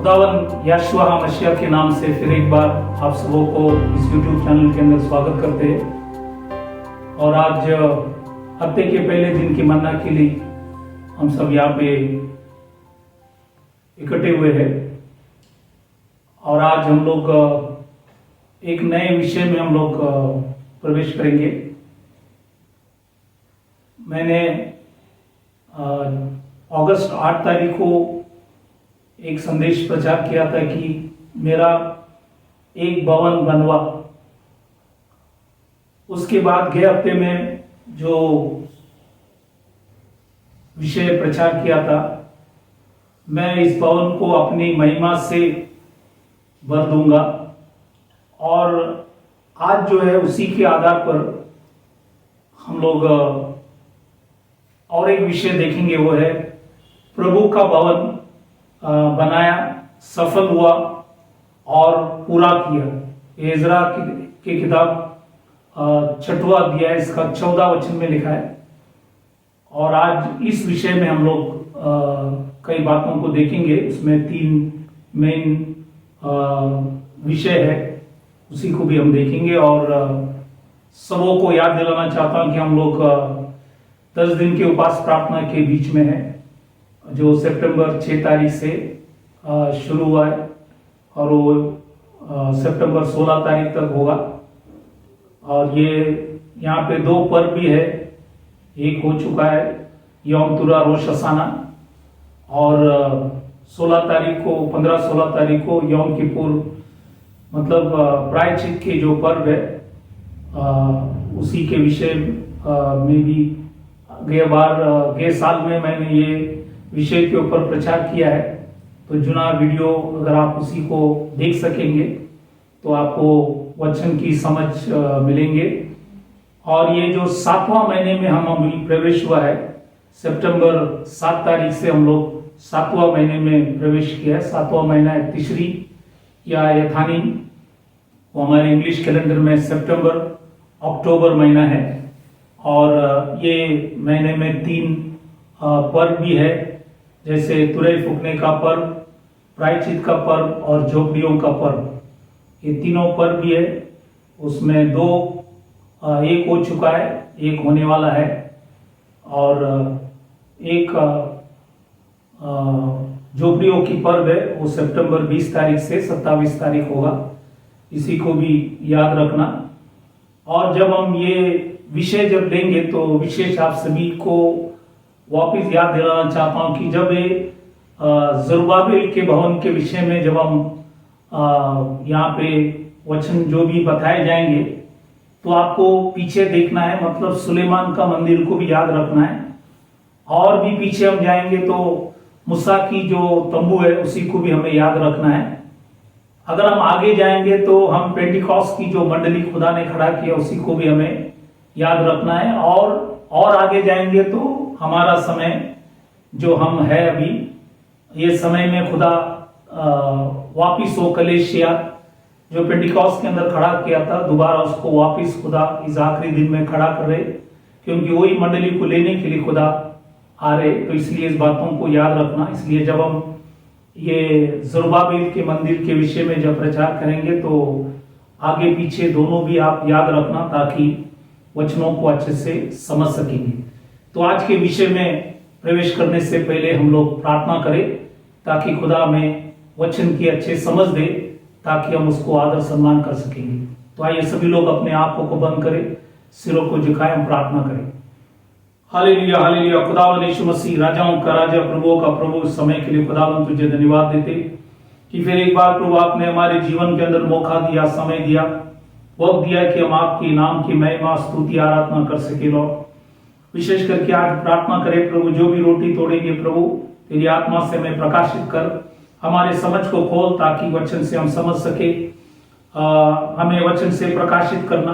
खुदावन यशुआ मसीह के नाम से फिर एक बार आप सबों को इस YouTube चैनल के अंदर स्वागत करते हैं। और आज हफ्ते के पहले दिन की मन्ना के लिए हम सब यहाँ पे इकट्ठे हुए हैं। और आज हम लोग एक नए विषय में हम लोग प्रवेश करेंगे। मैंने अगस्त 8 तारीख को एक संदेश प्रचार किया था कि मेरा एक भवन बनवा। उसके बाद गए हफ्ते में जो विषय प्रचार किया था, मैं इस भवन को अपनी महिमा से भर दूंगा। और आज जो है उसी के आधार पर हम लोग और एक विषय देखेंगे, वो है प्रभु का भवन बनाया, सफल हुआ और पूरा किया। एजरा की किताब 6वां अध्याय इसका 14 वचन में लिखा है। और आज इस विषय में हम लोग कई बातों को देखेंगे। उसमें 3 मेन विषय है, उसी को भी हम देखेंगे। और सबों को याद दिलाना चाहता हूं कि हम लोग 10 दिन के उपास प्रार्थना के बीच में है, जो सितंबर 6 तारीख से शुरू हुआ है और वो सितंबर 16 तारीख तक होगा। और ये यहाँ पे 2 पर्व भी है। एक हो चुका है यौम तुरा रोश हसाना, और 16 तारीख को 15-16 तारीख को यौम किपुर, मतलब प्रायश्चित के जो पर्व है, उसी के विषय में भी गए साल में मैंने ये विषय के ऊपर प्रचार किया है। तो जुना वीडियो अगर आप उसी को देख सकेंगे तो आपको वचन की समझ मिलेंगे। और ये जो 7वां महीने में हम अभी प्रवेश हुआ है, सितंबर 7 तारीख से हम लोग 7वां महीने में प्रवेश किया है। 7वां महीना है तीसरी या यथानी, वो हमारे इंग्लिश कैलेंडर में सितंबर अक्टूबर महीना है। और ये महीने में 3 पर्व भी है, जैसे तुरई फूकने का पर्व, प्रायश्चित का पर्व और झोपड़ियों का पर्व। ये तीनों पर्व भी है। उसमें 2 एक हो चुका है, एक होने वाला है। और एक झोपड़ियों की पर्व है, वो सितंबर 20 तारीख से 27 तारीख होगा। इसी को भी याद रखना। और जब हम ये विषय जब लेंगे तो विशेष आप सभी को वापिस याद दिलाना चाहता हूं कि जब ये जरुब्बाबेल के भवन के विषय में जब हम यहाँ पे वचन जो भी बताए जाएंगे तो आपको पीछे देखना है, मतलब सुलेमान का मंदिर को भी याद रखना है। और भी पीछे हम जाएंगे तो मूसा की जो तंबू है उसी को भी हमें याद रखना है। अगर हम आगे जाएंगे तो हम पेंटिकॉस्ट की जो मंडली खुदा ने खड़ा किया उसी को भी हमें याद रखना है। और आगे जाएंगे तो हमारा समय जो हम है अभी, ये समय में खुदा वापिस हो कलेशिया जो पेंटिकॉस्ट के अंदर खड़ा किया था, दोबारा उसको वापिस खुदा इस आखिरी दिन में खड़ा कर रहे, क्योंकि वही मंडली को लेने के लिए खुदा आ रहे। तो इसलिए इस बातों को याद रखना। इसलिए जब हम ये जरुब्बाबेल के मंदिर के विषय में जब प्रचार करेंगे तो आगे पीछे दोनों भी आप याद रखना, ताकि वचनों को अच्छे से समझ सकेंगे। तो आज के विषय में प्रवेश करने से पहले हम लोग प्रार्थना करें, ताकि खुदा हमें वचन की अच्छे समझ दे, ताकि हम उसको आदर सम्मान कर सकेंगे। तो आइए सभी लोग अपने आंखों को बंद करें, सिरों को झुकाएं, हम प्रार्थना करें। Hallelujah hallelujah. खुदावंद यीशु मसीह, राजाओं का राजा, प्रभुओं का प्रभु, इस समय के लिए खुदावंद तुझे धन्यवाद देते कि फिर एक बार प्रभु आपने हमारे जीवन के अंदर मौका दिया, समय दिया, वक्त दिया कि हम आपके नाम की महिमा स्तुति आराधना कर सके। लॉर्ड, विशेष करके आज प्रार्थना करें प्रभु, जो भी रोटी तोड़ेंगे प्रभु, तेरी आत्मा से हमें प्रकाशित कर, हमारे समझ को खोल, ताकि वचन से हम समझ सके। हमें वचन से प्रकाशित करना,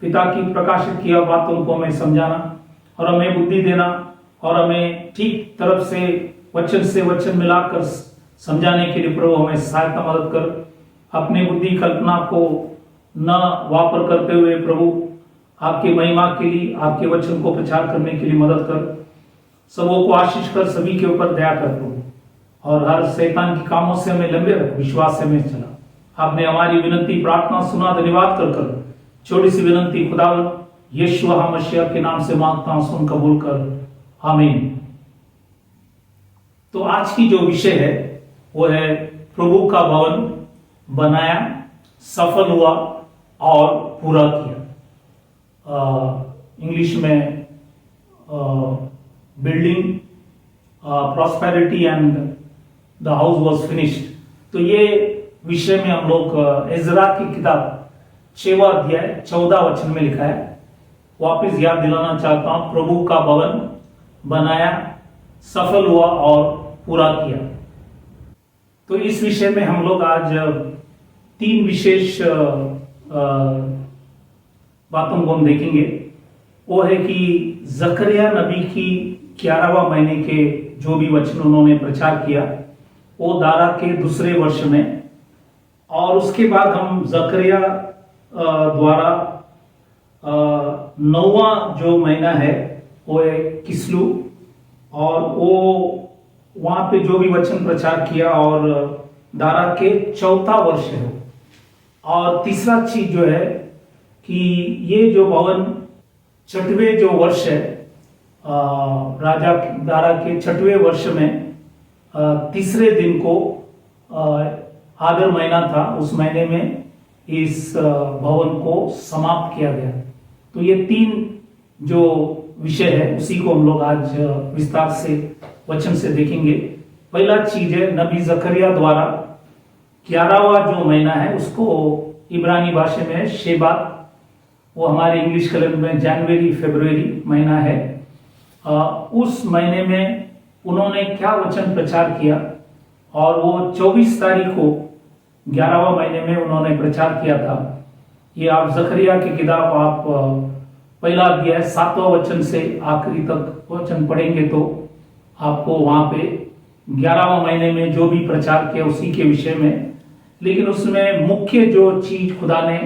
पिता की प्रकाशित किया बातों को हमें समझाना, और हमें बुद्धि देना, और हमें ठीक तरफ से वचन मिलाकर समझाने के लिए प्रभु हमें सहायता मदद कर। अपनी बुद्धि कल्पना को न वापर करते हुए प्रभु आपकी महिमा के लिए, आपके वचन को प्रचार करने के लिए मदद कर। सबों को आशीष कर, सभी के ऊपर दया कर प्रभु। और हर शैतान के कामों से हमें लंबे रख, विश्वास से हमें चला। आपने हमारी विनती प्रार्थना सुना, धन्यवाद कर छोटी सी विनती खुदा यीशु मसीह के नाम से मांगता हूं, सुन कबूल कर, आमीन। तो आज की जो विषय है वो है प्रभु का भवन बनाया, सफल हुआ और पूरा किया। इंग्लिश में building prosperity and the house was finished. तो ये विषय में हम लोग इज़रा की किताब 6वां अध्याय 14 वचन में लिखा है। वापस याद दिलाना चाहता हूं, प्रभु का भवन बनाया, सफल हुआ और पूरा किया। तो इस विषय में हम लोग आज 3 विशेष बातों को हम देखेंगे। वो है कि जकरिया नबी की 11वां महीने के जो भी वचन उन्होंने प्रचार किया वो दारा के दूसरे वर्ष में, और उसके बाद हम जकरिया द्वारा 9वां जो महीना है वो है किस्लू, और वो वहां पे जो भी वचन प्रचार किया, और दारा के 4था वर्ष है। और तीसरा चीज जो है कि ये जो भवन 6वें जो वर्ष है, राजा दारा के 6वें वर्ष में तीसरे दिन को आदर महीना था, उस महीने में इस भवन को समाप्त किया गया। तो ये 3 जो विषय है उसी को हम लोग आज विस्तार से वचन से देखेंगे। पहला चीज है नबी जकरिया द्वारा 11वां जो महीना है उसको इब्रानी भाषा में शेबात, वो हमारे इंग्लिश कैलेंडर में जनवरी फरवरी महीना है। उस महीने में उन्होंने क्या वचन प्रचार किया, और वो 24 तारीख को 11वां महीने में उन्होंने प्रचार किया था। ये आप जकरिया की किताब आप पहला अध्याय 7वां वचन से आखिरी तक वचन पढ़ेंगे तो आपको वहां पे 11वां महीने में जो भी प्रचार किया उसी के विषय में। लेकिन उसमें मुख्य जो चीज खुदा ने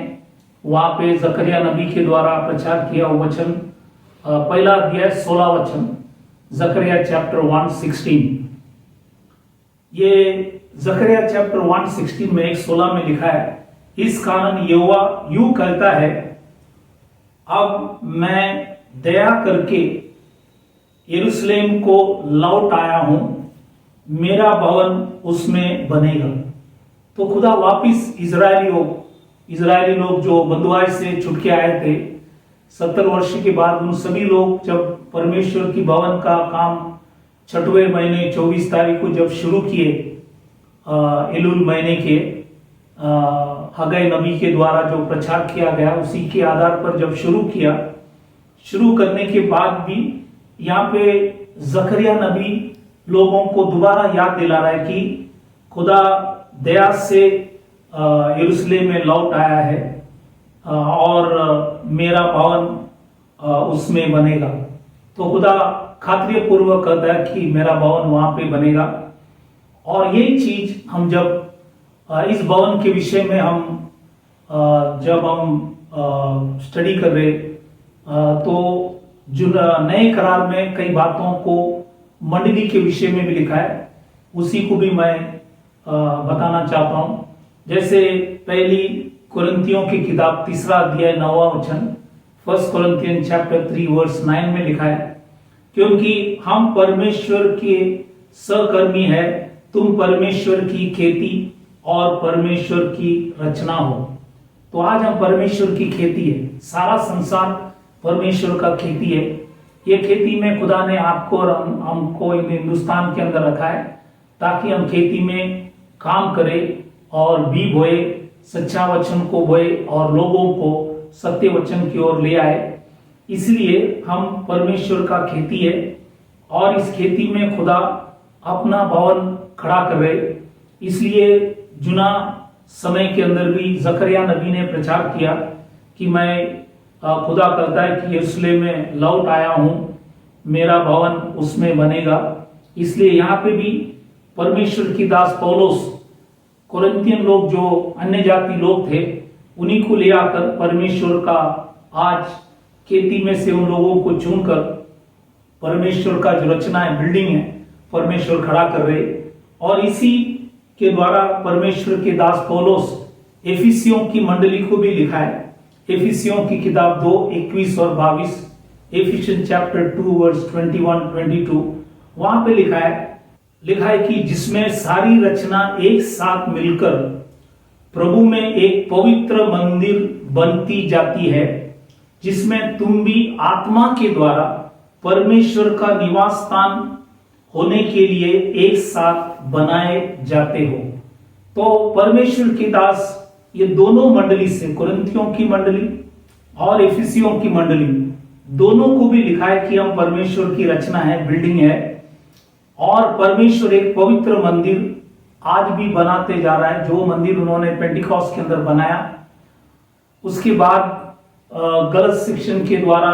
वहां पे जकरिया नबी के द्वारा प्रचार किया वो वचन पहला अध्याय 16 वचन, जकरिया चैप्टर 1:16। ये जकरिया चैप्टर 1:16 में 1:16 में लिखा है, इस कारण यहोवा यूं कहता है, अब मैं दया करके यरूशलेम को लौट आया हूं, मेरा भवन उसमें बनेगा। तो खुदा वापिस इजरायली लोग जो बंधुआई से छुट के आए थे 70 वर्ष के बाद, उन सभी लोग जब परमेश्वर की भवन का काम 6वें महीने 24 तारीख को जब शुरू किए, एलुल महीने के हगै नबी के द्वारा जो प्रचार किया गया उसी के आधार पर जब शुरू करने के बाद भी यहाँ पे जकरिया नबी लोगों को दोबारा याद दिला रहा है कि खुदा दया से यरूशलेम में लौट आया है और मेरा भवन उसमें बनेगा। तो खुदा खातिर पूर्वक कहता है कि मेरा भवन वहां पे बनेगा। और यही चीज हम जब इस भवन के विषय में जब हम स्टडी कर रहे तो जो नए करार में कई बातों को मंडली के विषय में भी लिखा है, उसी को भी मैं बताना चाहता हूं। जैसे पहली कुरिन्थियों की किताब 3 अध्याय 9वां वचन, 1 Corinthians chapter 3 verse 9 में लिखा है, क्योंकि हम परमेश्वर के सहकर्मी है, तुम परमेश्वर की खेती और परमेश्वर की रचना हो। तो आज हम परमेश्वर की खेती है, सारा संसार परमेश्वर का खेती है। ये खेती में खुदा ने आपको और हमको हिंदुस्तान के अंदर रखा है ताकि हम खेती में काम करें और बी बोए, सच्चा वचन को बोए और लोगों को सत्य वचन की ओर ले आए। इसलिए हम परमेश्वर का खेती है और इस खेती में खुदा अपना भवन खड़ा कर रहे। इसलिए जुना समय के अंदर भी जकरिया नबी ने प्रचार किया कि मैं खुदा कहता है कि यरूशलेम में लौट आया हूं, मेरा भवन उसमें बनेगा। इसलिए यहाँ पे भी परमेश्वर की दास पौलुस कोरिन्थियन लोग जो अन्य जाति लोग थे उन्हीं को ले आकर परमेश्वर का आज खेती में से उन लोगों को चुनकर परमेश्वर का जो रचना है, बिल्डिंग है, परमेश्वर खड़ा कर रहे और इसी के द्वारा परमेश्वर के दास पौलुस एफिसियों की मंडली को भी लिखा है। एफिसियों की किताब 2:21 और 22, एफिशियन चैप्टर 2 वर्स 21-22, वहां पे लिखा है कि जिसमें सारी रचना एक साथ मिलकर प्रभु में एक पवित्र मंदिर बनती जाती है, जिसमें तुम भी आत्मा के द्वारा परमेश्वर का निवास स्थान होने के लिए एक साथ बनाए जाते हो। तो परमेश्वर के दास ये दोनों मंडली से, कुरिन्थियों की मंडली और एफिसियों की मंडली, दोनों को भी लिखा है कि हम परमेश्वर की रचना है, बिल्डिंग है, और परमेश्वर एक पवित्र मंदिर आज भी बनाते जा रहा है। जो मंदिर उन्होंने पेंटिकॉस्ट के अंदर बनाया, उसके बाद गलत शिक्षण के द्वारा,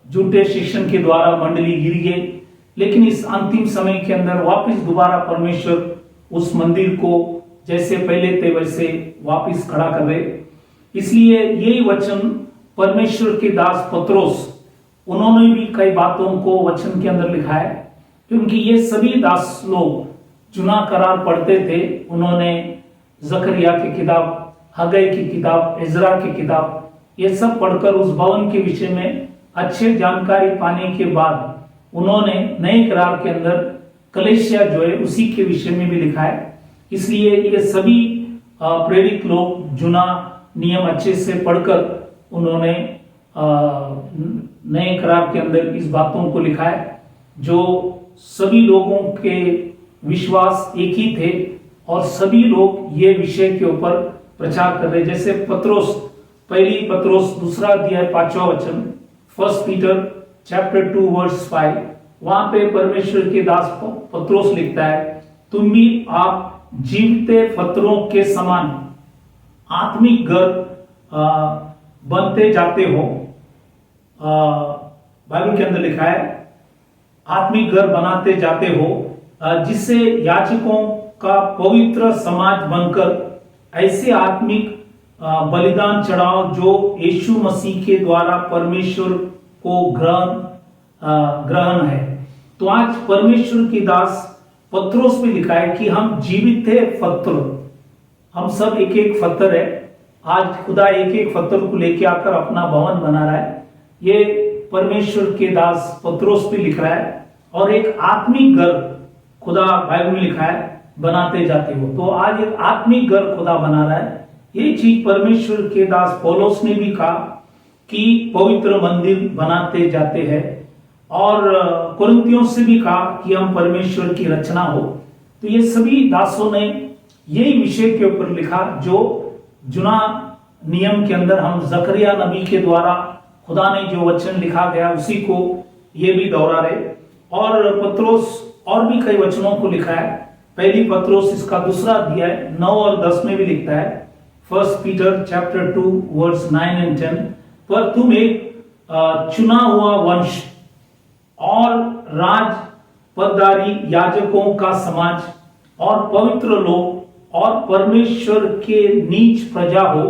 झूठे शिक्षण के द्वारा मंडली गिर गई, लेकिन इस अंतिम समय के अंदर वापस दोबारा परमेश्वर उस मंदिर को जैसे पहले थे वैसे वापस खड़ा कर रहे। इसलिए यही वचन परमेश्वर के दास पत्रोस, उन्होंने भी कई बातों को वचन के अंदर लिखा है, क्योंकि ये सभी दास लोग जुना करार पढ़ते थे। उन्होंने जकरिया की किताब, हगै की किताब, इज़रा की किताब, ये सब पढ़कर उस भवन के विषय में अच्छे जानकारी पाने के बाद उन्होंने नए करार के अंदर कलेशिया जो है उसी के विषय में भी लिखा है। इसलिए ये सभी प्रेरित लोग जुना नियम अच्छे से पढ़कर उन्होंने नए करार के अंदर इस बातों को लिखा है, जो सभी लोगों के विश्वास एक ही थे और सभी लोग ये विषय के ऊपर प्रचार कर रहे। जैसे पत्रोस, पहली पत्रोस 2 अध्याय 5वां वचन, 1 पीटर चैप्टर 2 वर्स 5, वहां पे परमेश्वर के दास पत्रोस लिखता है, तुम भी आप जीवते पत्रों के समान आत्मिक घर बनते जाते हो। बाइबल के अंदर लिखा है आत्मिक घर बनाते जाते हो, जिससे याजकों का पवित्र समाज बनकर ऐसे आत्मिक बलिदान चढ़ाओ जो यीशु मसीह के द्वारा परमेश्वर को ग्रहण है। तो आज परमेश्वर की दास पत्रोस में लिखा है कि हम जीवित थे पत्र, हम सब एक एक पत्थर है। आज खुदा एक एक पत्थर को लेके आकर अपना भवन बना रहा है। ये परमेश्वर के दास पत्रोस भी लिख रहा है, और एक आत्मिक घर खुदा बाइबल में लिखा है बनाते जाते हो। तो आज एक आत्मिक घर खुदा बना रहा है। ये चीज परमेश्वर के दास पौलुस ने भी कहा कि पवित्र मंदिर बनाते जाते हैं, और कुरिन्थियों से भी कहा कि हम परमेश्वर की रचना हो। तो ये सभी दासों ने यही विषय के ऊपर लिखा, जो जुना नियम के अंदर हम जकरिया नबी के द्वारा खुदा ने जो वचन लिखा गया उसी को ये भी दोहरा रहे। और पत्रोस और भी कई वचनों को लिखा है। पहली पत्रोस इसका 2 अध्याय 9 और 10 में भी लिखता है, 1 पीटर चैप्टर 2 वर्स 9 और 10, पर तुम एक चुना हुआ वंश और राज पदधारी याजकों का समाज और पवित्र लोग और परमेश्वर के नीच प्रजा हो,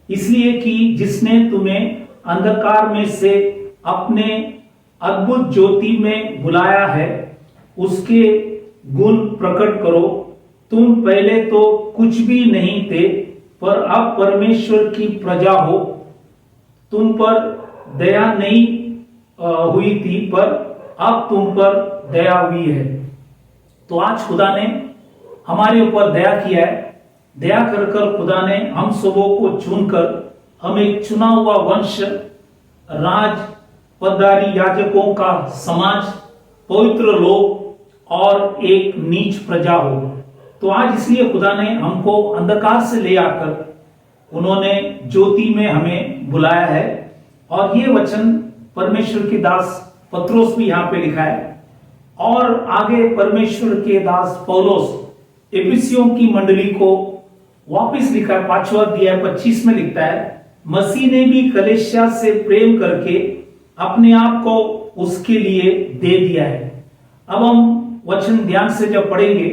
इसलिए कि जिसने तुम्हें अंधकार में से अपने अद्भुत ज्योति में बुलाया है, उसके गुण प्रकट करो। तुम पहले तो कुछ भी नहीं थे, पर अब परमेश्वर की प्रजा हो। तुम पर दया नहीं हुई थी, पर अब तुम पर दया हुई है। तो आज खुदा ने हमारे ऊपर दया किया है। दया कर कर खुदा ने हम सबों को चुनकर हम एक चुना हुआ वंश, राज पदधारी याजकों का समाज, पवित्र लोग और एक नीच प्रजा हो। तो आज इसलिए खुदा ने हमको अंधकार से ले आकर उन्होंने ज्योति में हमें बुलाया है। और ये वचन परमेश्वर के दास पत्रोस भी यहाँ पे लिखा है। और आगे परमेश्वर के दास पौलुस एफिसियों की मंडली को वापस लिखा है, 5वां अध्याय 25 में लिखता है, मसीह ने भी कलीसिया से प्रेम करके अपने आप को उसके लिए दे दिया है। अब हम वचन ध्यान से जब पढ़ेंगे,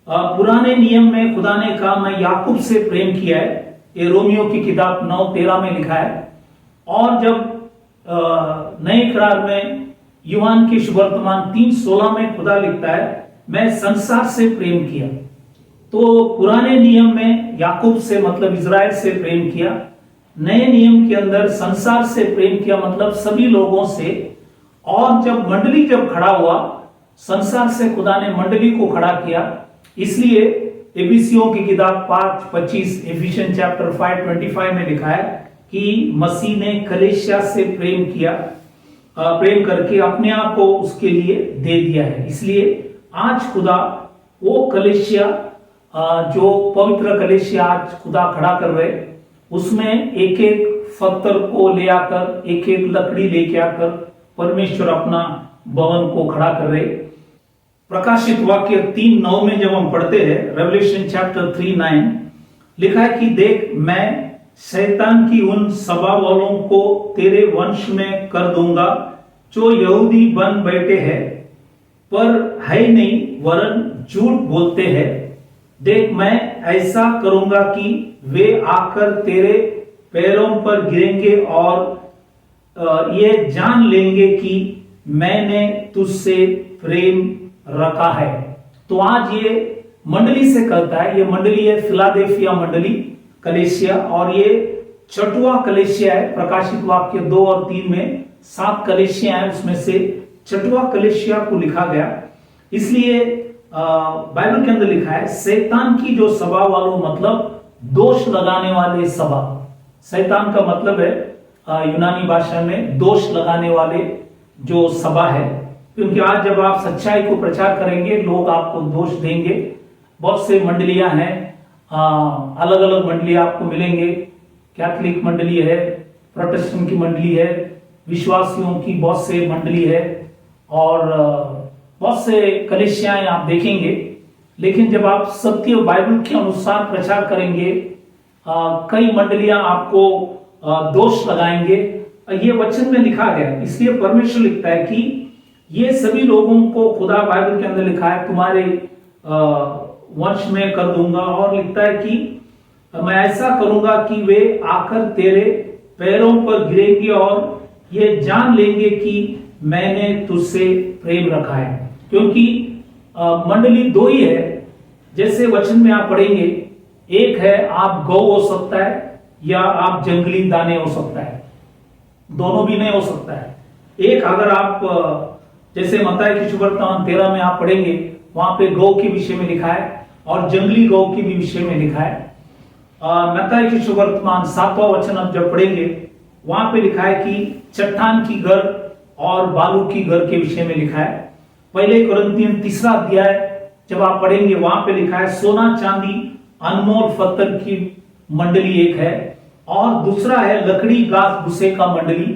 पुराने नियम में खुदा ने कहा मैं याकूब से प्रेम किया है, ये रोमियो की किताब 9:13 में लिखा है। और जब नए करार में यूहान के सुवर्तमान 3:16 में खुदा लिखता है, मैं संसार से प्रेम किया। तो पुराने नियम में याकूब से मतलब इज़राइल से प्रेम किया, नए नियम के अंदर संसार से प्रेम किया मतलब सभी लोगों से। और जब मंडली जब खड़ा हुआ, संसार से खुदा ने मंडली को खड़ा किया। इसलिए एफिसियों की किताब 5:25, एफिशियन चैप्टर 5:25 में लिखा है कि मसीह ने कलीसिया से प्रेम किया, प्रेम करके अपने आप को उसके लिए दे दिया है। इसलिए आज खुदा वो कलीसिया, जो पवित्र कलीसिया आज खुदा खड़ा कर रहे, उसमें एक एक पत्थर को ले आकर, एक एक लकड़ी लेके आकर परमेश्वर अपना भवन को खड़ा कर रहे। प्रकाशित वाक्य 3:9 में जब हम पढ़ते हैं, रेवलेशन चैप्टर 3:9 लिखा है कि देख, मैं शैतान की उन सभा वालों को तेरे वंश में कर दूंगा जो यहूदी बन बैठे हैं पर है नहीं, वरन झूठ बोलते हैं। देख, मैं ऐसा करूंगा कि वे आकर तेरे पैरों पर गिरेंगे और ये जान लेंगे कि मैंने तुझसे प्रेम रखा है। तो आज ये मंडली से कहता है, ये मंडली है फिलाडेल्फिया मंडली कलीसिया, और ये छठवां कलीसिया है। प्रकाशित वाक्य 2 और 3 में 7 कलीसिया है, उसमें से छठवां कलीसिया को लिखा गया। इसलिए बाइबल के अंदर लिखा है शैतान की जो सभा वालों, मतलब दोष लगाने वाले सभा। शैतान का मतलब है यूनानी भाषा में दोष लगाने वाले जो सभा है, क्योंकि आज जब आप सच्चाई को प्रचार करेंगे लोग आपको दोष देंगे। बहुत से मंडलियां हैं, अलग अलग मंडलियां आपको मिलेंगे। कैथोलिक मंडली है, प्रोटेस्टेंट की मंडली है, विश्वासियों की बहुत से मंडली है और बहुत से कलीसियाएं आप देखेंगे। लेकिन जब आप सत्य बाइबल के अनुसार प्रचार करेंगे, कई मंडलियां आपको दोष लगाएंगे। ये वचन में लिखा गया, इसलिए परमेश्वर लिखता है कि ये सभी लोगों को खुदा बाइबल के अंदर लिखा है तुम्हारे वंश में कर दूंगा, और लिखता है कि मैं ऐसा करूंगा कि वे आकर तेरे पैरों पर गिरेंगे और ये जान लेंगे कि मैंने तुझसे प्रेम रखा है। क्योंकि मंडली दो ही है, जैसे वचन में आप पढ़ेंगे, एक है आप गौ हो सकता है या आप जंगली दाने हो सकता है, दोनों भी नहीं हो सकता है। एक अगर आप जैसे मत्ती की सुवर्तमान 13 में आप पढ़ेंगे, वहां पे गौ के विषय में लिखा है और जंगली गौ के भी विषय में लिखा है। मत्ती की सुवर्तमान 7वां वचन आप जब पढ़ेंगे, वहां पे लिखा है कि चट्टान की घर और बालू की घर के विषय में लिखा है। पहले कुरिन्थियन 3 अध्याय जब आप पढ़ेंगे, वहां पे लिखा है सोना चांदी अनमोल पत्थर की मंडली एक है, और दूसरा है लकड़ी घास भूसे का मंडली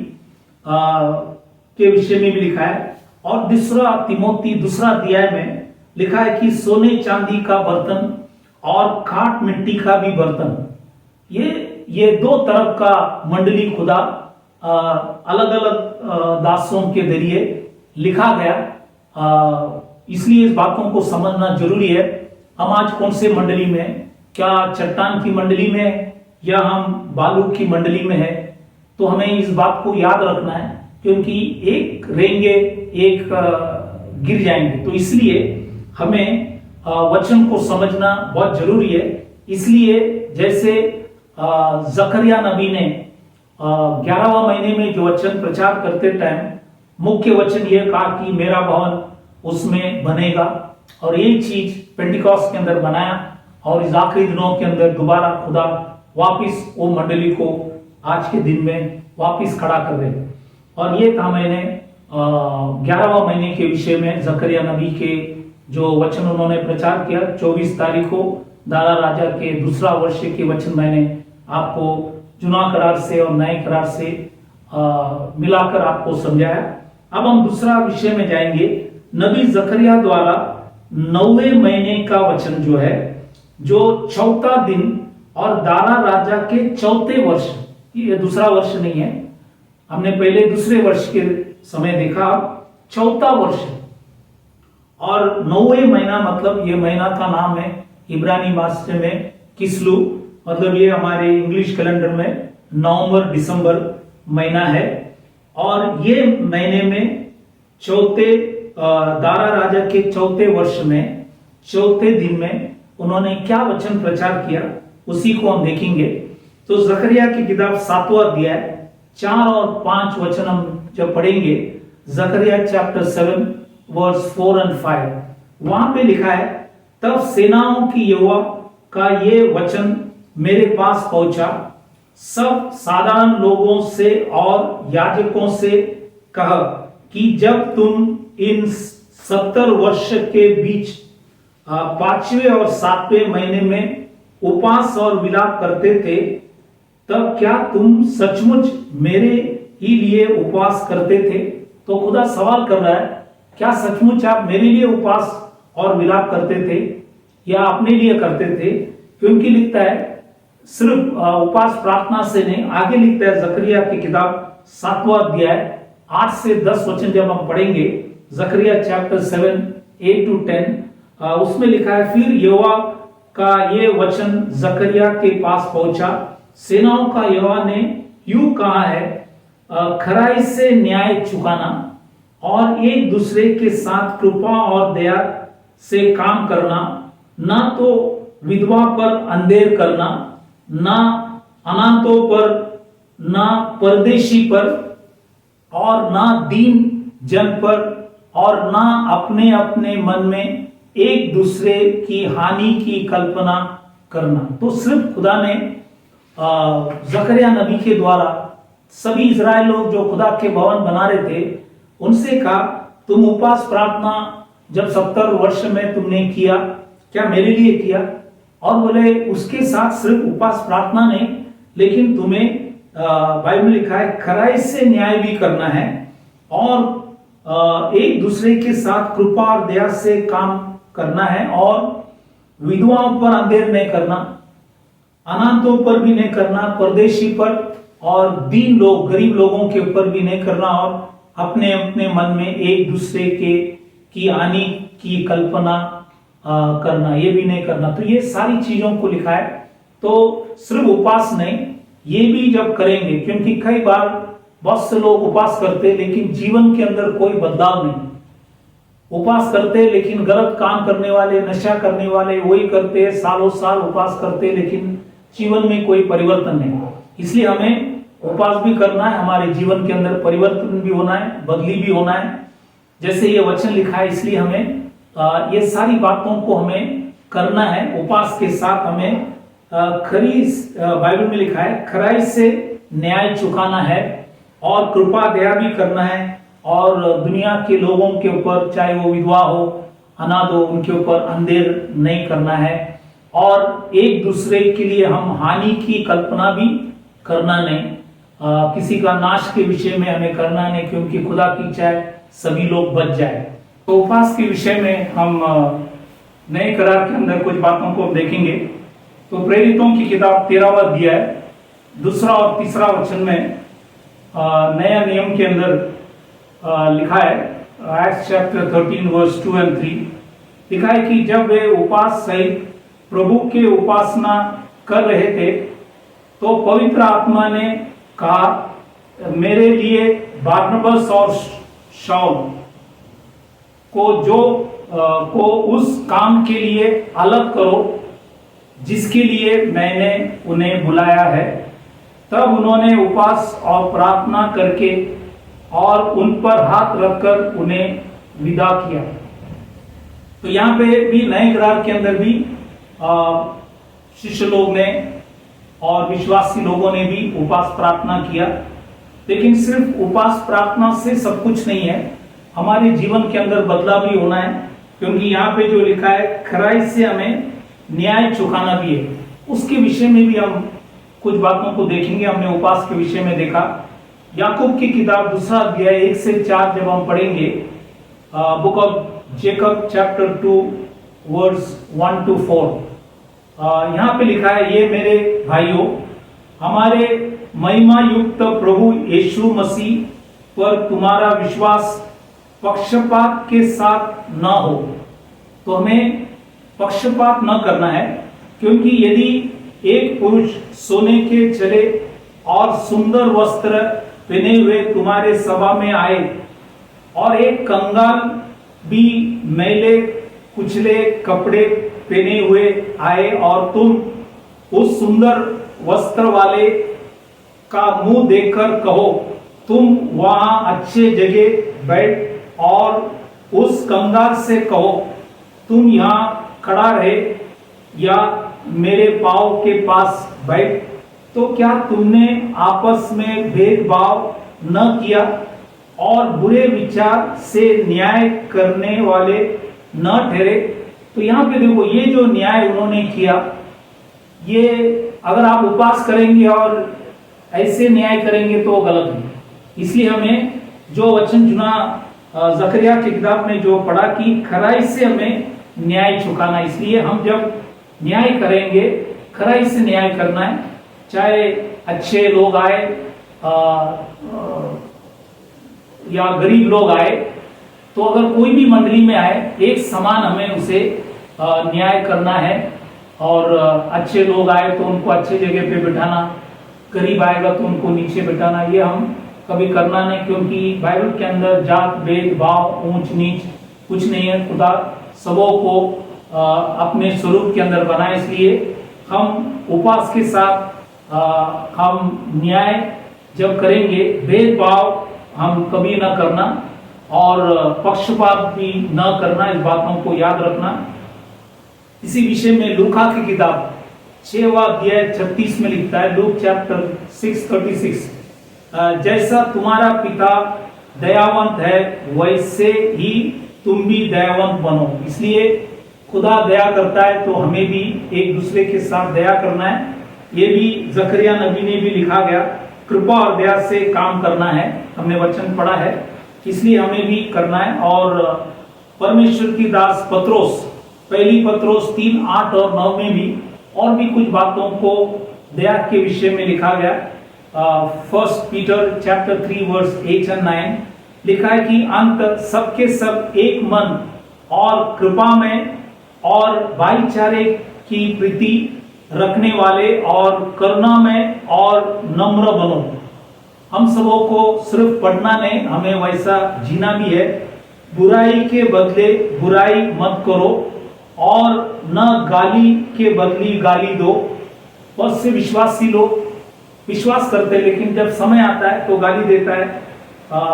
के विषय में भी लिखा है। और दूसरा तिमोथी 2 अध्याय में लिखा है कि सोने चांदी का बर्तन और काट मिट्टी का भी बर्तन। ये दो तरफ का मंडली खुदा अलग अलग दासों के जरिए लिखा गया। इसलिए इस बातों को समझना जरूरी है। हम आज कौन से मंडली में, क्या चट्टान की मंडली में या हम बालू की मंडली में है, तो हमें इस बात को याद रखना है, क्योंकि एक रहेंगे एक गिर जाएंगे। तो इसलिए हमें वचन को समझना बहुत जरूरी है। इसलिए जैसे जकरिया नबी ने 11वां महीने में जो वचन प्रचार करते टाइम मुख्य वचन यह कहा कि मेरा भवन उसमें बनेगा, और यही चीज पेंटिकॉस्ट के अंदर बनाया, और इस आखिरी दिनों के अंदर दोबारा खुदा वापिस वो मंडली को आज के दिन में वापिस खड़ा कर रहे। और ये था मैंने 11वां महीने के विषय में जकरिया नबी के जो वचन उन्होंने प्रचार किया। 24 तारीख को दारा राजा के दूसरा वर्ष के वचन मैंने आपको चुना करार से और नए करार से मिलाकर आपको समझाया। अब हम दूसरा विषय में जाएंगे। नबी जकरिया द्वारा 9वें महीने का वचन जो है, जो 4था दिन और दारा राजा के 4थे वर्ष, ये दूसरा वर्ष नहीं है, हमने पहले दूसरे वर्ष के समय देखा, 4था वर्ष। और 9वें महीना मतलब ये महीना का नाम है इब्रानी भाषा में किस्लू, मतलब ये हमारे इंग्लिश कैलेंडर में नवंबर दिसंबर महीना है। और ये महीने में 4थे दारा राजा के चौथे वर्ष में चौथे दिन में उन्होंने क्या वचन प्रचार किया उसी को हम देखेंगे। तो जकरिया की किताब 7वां अध्याय 4 और 5 वचन हम जब पढ़ेंगे, जकरिया चैप्टर 7 वर्स 4 और 5, वहां पे लिखा है, तब सेनाओं की यहोवा का ये वचन मेरे पास पहुंचा, सब साधारण लोगों से और याजकों से कहा कि जब तुम इन 70 वर्ष के बीच 5वें और 7वें महीने में उपवास और विलाप करते थे, तब क्या तुम सचमुच मेरे ही लिए उपवास करते थे? तो खुदा सवाल कर रहा है, क्या सचमुच आप मेरे लिए उपवास और विलाप करते थे या अपने लिए करते थे? क्योंकि लिखता है सिर्फ उपवास प्रार्थना से नहीं, आगे लिखता है जकरिया की किताब 7वां अध्याय 8 से 10 वचन जब हम पढ़ेंगे, जकरिया चैप्टर 7 8 to 10, उसमें लिखा है, फिर यहोवा का ये वचन जकरिया के पास पहुंचा, सेनाओं का यहोवा ने यूं कहा है, खराई से न्याय चुकाना और एक दूसरे के साथ कृपा और दया से काम करना, ना तो विधवा पर अंधेर करना, ना अनाथों पर, ना परदेशी पर, और ना दीन जन पर, और ना अपने अपने मन में एक दूसरे की हानि की कल्पना करना। तो सिर्फ खुदा ने जकरिया नबी के द्वारा सभी इजराइल लोग जो खुदा के भवन बना रहे थे उनसे कहा, तुम उपवास प्रार्थना जब 70 वर्ष में तुमने किया, क्या मेरे लिए किया? और बोले उसके साथ सिर्फ उपवास प्रार्थना नहीं, लेकिन तुम्हें बाइबल में लिखा है खराई से न्याय भी करना है और एक दूसरे के साथ कृपा और दया से काम करना है, और विधवाओं पर अंधेर नहीं करना, अनाथों पर भी नहीं करना, परदेशी पर और दीन लोग गरीब लोगों के ऊपर भी नहीं करना, और अपने अपने मन में एक दूसरे के की हानि की कल्पना करना, ये भी नहीं करना। तो ये सारी चीजों को लिखा है। तो सिर्फ उपवास नहीं, ये भी जब करेंगे, क्योंकि कई बार बहुत से लोग उपवास करते लेकिन जीवन के अंदर कोई बदलाव नहीं, उपवास करते लेकिन गलत काम करने वाले, नशा करने वाले वही करते, सालों साल उपवास करते लेकिन जीवन में कोई परिवर्तन नहीं। इसलिए हमें उपवास भी करना है, हमारे जीवन के अंदर परिवर्तन भी होना है, बदली भी होना है, जैसे ये वचन लिखा है। इसलिए हमें ये सारी बातों को हमें करना है। उपवास के साथ हमें बाइबल में लिखा है खराई से न्याय चुकाना है और कृपा दया भी करना है, और दुनिया के लोगों के ऊपर, चाहे वो विधवा हो, अनाथ हो, उनके ऊपर अंधेर नहीं करना है, और एक दूसरे के लिए हम हानि की कल्पना भी करना नहीं, किसी का नाश के विषय में हमें करना नहीं, क्योंकि खुदा की इच्छा है सभी लोग बच जाए। तो उपवास के विषय में हम नए करार के अंदर कुछ बातों को देखेंगे। तो प्रेरितों की किताब 13वां अध्याय 2 और 3 वचन में नया नियम के अंदर लिखा है, एक्ट्स चैप्टर 13 वर्स 2 और 3 लिखा है कि जब वे उपवास सहित प्रभु के उपासना कर रहे थे, तो पवित्र आत्मा ने कहा, मेरे लिए बारनबास और शाऊल को उस काम के लिए अलग करो जिसके लिए मैंने उन्हें बुलाया है। तब उन्होंने उपवास और प्रार्थना करके और उन पर हाथ रखकर उन्हें विदा किया। तो यहाँ पे भी नए करार के अंदर भी शिष्य लोग ने और विश्वासी लोगों ने भी उपवास प्रार्थना किया, लेकिन सिर्फ उपवास प्रार्थना से सब कुछ नहीं है, हमारे जीवन के अंदर बदलाव भी होना है, क्योंकि यहाँ पे जो लिखा है खराई से हमें न्याय चुकाना भी है। उसके विषय में भी हम कुछ बातों को देखेंगे। हमने उपवास के विषय में देखा, याकूब की किताब 2 अध्याय 1 से 4 जब हम पढ़ेंगे, book of Jacob chapter 2 verse 1 to 4, यहाँ पे लिखा है, ये मेरे भाइयों, हमारे महिमा युक्त प्रभु यीशु मसीह पर तुम्हारा विश्वास पक्षपात के साथ न हो। तो हमें पक्षपात न करना है, क्योंकि यदि एक पुरुष सोने के चले और सुंदर वस्त्र पहने हुए तुम्हारे सभा में आए और एक कंगाल भी मैले कुचले कपड़े पहने हुए आए और तुम उस सुंदर वस्त्र वाले का मुंह देखकर कहो, तुम वहां अच्छे जगह बैठ, और उस कंगाल से कहो, तुम यहाँ खड़ा रहे या मेरे पाँव के पास बैठ। तो क्या तुमने आपस में भेदभाव न किया और बुरे विचार से न्याय करने वाले न ठहरे? तो यहाँ पे देखो, ये जो न्याय उन्होंने किया, ये अगर आप उपवास करेंगे और ऐसे न्याय करेंगे तो गलत है। इसलिए हमें जो वचन चुना जकरिया की किताब में जो पढ़ा कि खराई से हमें न्याय चुकाना, इसलिए हम जब न्याय करेंगे खराई से न्याय करना है। चाहे अच्छे लोग आए या गरीब लोग आए, तो अगर कोई भी मंडली में आए, एक समान हमें उसे न्याय करना है। और अच्छे लोग आए तो उनको अच्छे जगह पे बिठाना, गरीब आएगा तो उनको नीचे बिठाना, ये हम कभी करना नहीं, क्योंकि बाइबल के अंदर जात भेदभाव ऊंच नीच कुछ नहीं है। खुदा सबों को अपने स्वरूप के अंदर बनाए, इसलिए हम उपवास के साथ हम न्याय जब करेंगे, भेदभाव हम कभी न करना और पक्षपात भी न करना, इस बातों को याद रखना। इसी विषय में लूका की किताब 6वां अध्याय 36 में लिखता है, लूक चैप्टर 6:36, जैसा तुम्हारा पिता दयावंत है वैसे ही तुम भी दयावंत बनो। इसलिए खुदा दया करता है तो हमें भी एक दूसरे के साथ दया करना है। ये भी जकरिया नबी ने भी लिखा गया, कृपा और दया से काम करना है, हमने वचन पढ़ा है, इसलिए हमें भी करना है। और परमेश्वर की दास पत्रोस, पहली पत्रोस 3:8 और 9 में भी और भी कुछ बातों को दया के विषय में लिखा गया। फर्स्ट पीटर चैप्टर 3 वर्स 8 और 9 लिखा है कि अंत सबके सब एक मन और कृपा में और भाईचारे की प्रीति रखने वाले और करुणा में और नम्र बनो। हम सबों को सिर्फ पढ़ना नहीं, हमें वैसा जीना भी है। बुराई के बदले बुराई मत करो और न गाली के बदली गाली दो। बहुत से विश्वासी लोग विश्वास करते हैं, लेकिन जब समय आता है तो गाली देता है,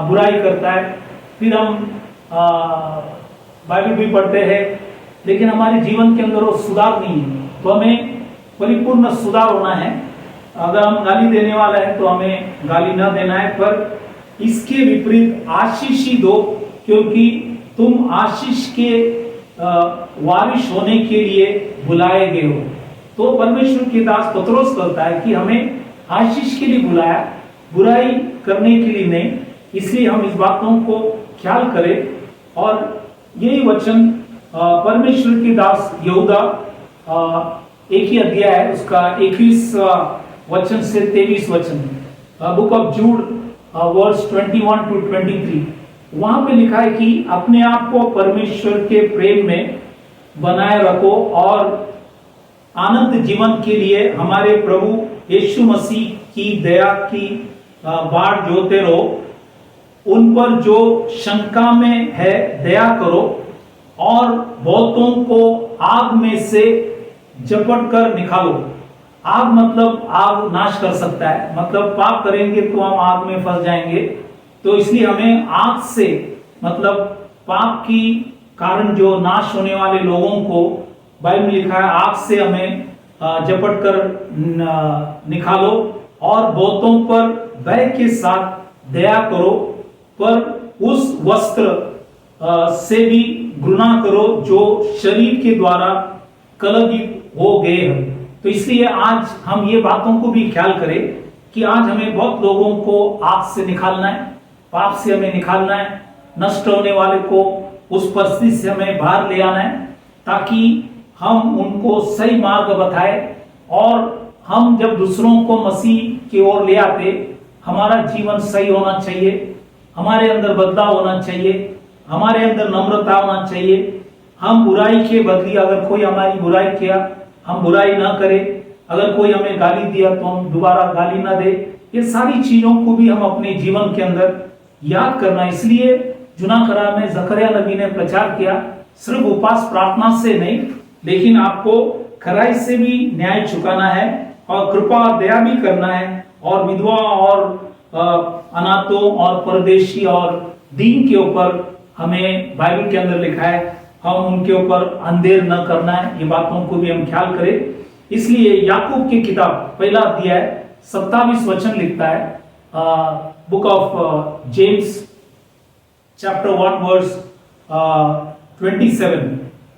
बुराई करता है। फिर हम बाइबल भी पढ़ते हैं, लेकिन हमारे जीवन के अंदर वो सुधार नहीं है। तो हमें परिपूर्ण सुधार होना है। अगर हम गाली देने वाला है तो हमें गाली न देना है, पर इसके विपरीत आशीष ही दो, क्योंकि तुम आशीष के वारिश होने के लिए बुलाए गए हो। तो परमेश्वर के दास पत्रोस कहता है कि हमें आशीष के लिए बुलाया, बुराई करने के लिए नहीं। इसलिए हम इस बातों को ख्याल करें। और यही वचन परमेश्वर के दास यहूदा एक ही अध्याय है, उसका 21 वचन से 23 वचन, बुक ऑफ जूड वर्स 21 to 23, वहां पे लिखा है कि अपने आप को परमेश्वर के प्रेम में बनाए रखो और आनंद जीवन के लिए हमारे प्रभु यीशु मसीह की दया की बाढ़ जोते रहो। उन पर जो शंका में है दया करो और बहुतों को आग में से झपट कर निकालो। आग मतलब आग नाश कर सकता है, मतलब पाप करेंगे तो हम आग में फंस जाएंगे। तो इसलिए हमें आग से, मतलब पाप की कारण जो नाश होने वाले लोगों को बाइबल में लिखा है, आग से हमें झपट कर निकालो और बहुतों पर भय के साथ दया करो, पर उस वस्त्र से भी घृणा करो जो शरीर के द्वारा कलंकित हो गए हैं। तो इसलिए आज हम ये बातों को भी ख्याल करें कि आज हमें बहुत लोगों को आग से निकालना है, पाप से हमें निकालना है, नष्ट होने वाले को उस परिस्थिति से हमें बाहर ले आना है, ताकि हम उनको सही मार्ग बताए। और हम जब दूसरों को मसीह की ओर ले आते, हमारा जीवन सही होना चाहिए, हमारे अंदर बदलाव होना चाहिए, हमारे अंदर नम्रता होना चाहिए। हम बुराई के बदले, अगर कोई हमारी बुराई किया हम बुराई ना करें, अगर कोई हमें गाली दिया तो हम दोबारा गाली ना दे। ये सारी चीजों को भी हम अपने जीवन के अंदर याद करना। इसलिए जुना करार में जकरिया नबी ने प्रचार किया, सिर्फ उपवास प्रार्थना से नहीं, लेकिन आपको खराई से भी न्याय चुकाना है और कृपा और दया भी करना है, और विधवा और अनाथों और परदेशी और दीन के ऊपर हमें बाइबल के अंदर लिखा है हम उनके ऊपर अंधेर न करना है। ये बातों को भी हम ख्याल करें। इसलिए याकूब की किताब पहला अध्याय 27 वचन लिखता है, book of James chapter 1 verse 27।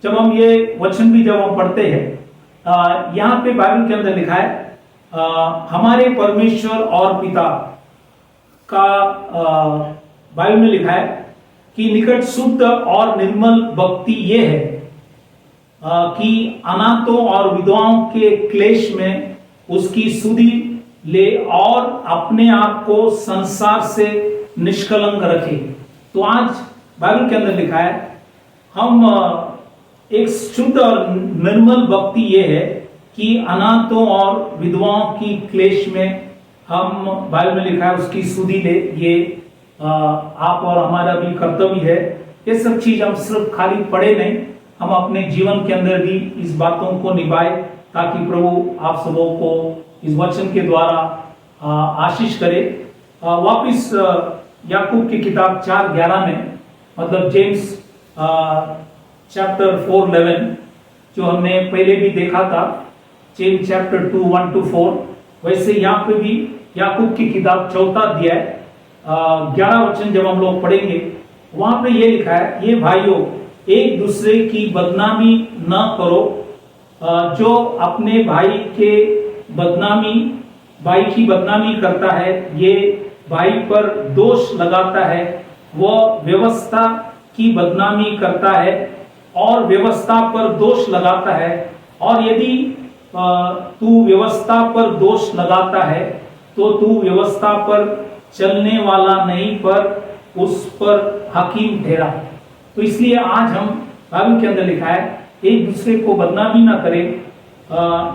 जब हम ये वचन भी जब हम पढ़ते हैं, यहाँ पे बाइबल के अंदर लिखा है हमारे परमेश्वर और पिता का, बाइबल में लिखा है कि निकट शुद्ध और निर्मल भक्ति ये है कि अनाथों और विधवाओं के क्लेश में उसकी सुधि ले और अपने आप को संसार से निष्कलंक रखे। तो आज बाइबल के अंदर लिखा है हम एक शुद्ध और निर्मल भक्ति ये है कि अनाथों और विधवाओं की क्लेश में हम, बाइबल में लिखा है, उसकी सुधि ले। ये आप और हमारा भी कर्तव्य है। ये सब चीज हम सिर्फ खाली पढ़े नहीं, हम अपने जीवन के अंदर भी इस बातों को निभाए, ताकि प्रभु आप सबों को इस वचन के द्वारा आशीष करे। वापिस याकूब की किताब 4:11 में, मतलब जेम्स चैप्टर 4:11 जो हमने पहले भी देखा था, जेम्स चैप्टर 2:1-4, वैसे यहाँ पे भी याकूब की किताब 4 अध्याय 11 वचन जब हम लोग पढ़ेंगे, वहां पे ये लिखा है, ये भाइयों एक दूसरे की बदनामी न करो, जो अपने भाई की बदनामी करता है, ये भाई पर दोष लगाता है, वह व्यवस्था की बदनामी करता है और व्यवस्था पर दोष लगाता है, और यदि तू व्यवस्था पर दोष लगाता है तो तू व्यवस्था पर चलने वाला नहीं, पर उस पर हकीम ठहरा। तो इसलिए आज हम, बाइबल के अंदर लिखा है एक दूसरे को बदनामी ना करें,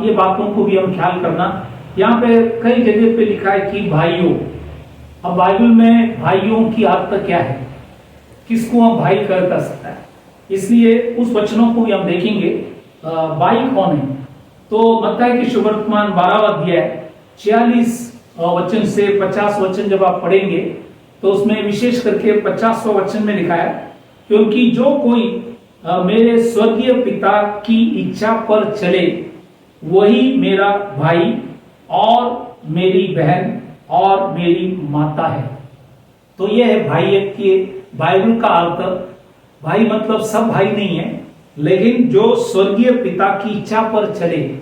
ये बातों को भी हम ख्याल करना। यहाँ पे कई जगह पे लिखा है कि भाइयों। अब बाइबल में भाइयों की अर्थ क्या है, किसको हम भाई कर सकता है, इसलिए उस वचनों को भी हम देखेंगे। भाई कौन है? तो मत्ती के सुवर्तमान 12 अध्याय 46 वचन से 50 वचन जब आप पढ़ेंगे तो उसमें विशेष करके 50वां वचन में लिखा है, क्योंकि जो कोई मेरे स्वर्गीय पिता की इच्छा पर चले वही मेरा भाई और मेरी बहन और मेरी माता है। तो यह है भाईयत की बाइबल का अर्थ। भाई मतलब सब भाई नहीं है, लेकिन जो स्वर्गीय पिता की इच्छा पर चले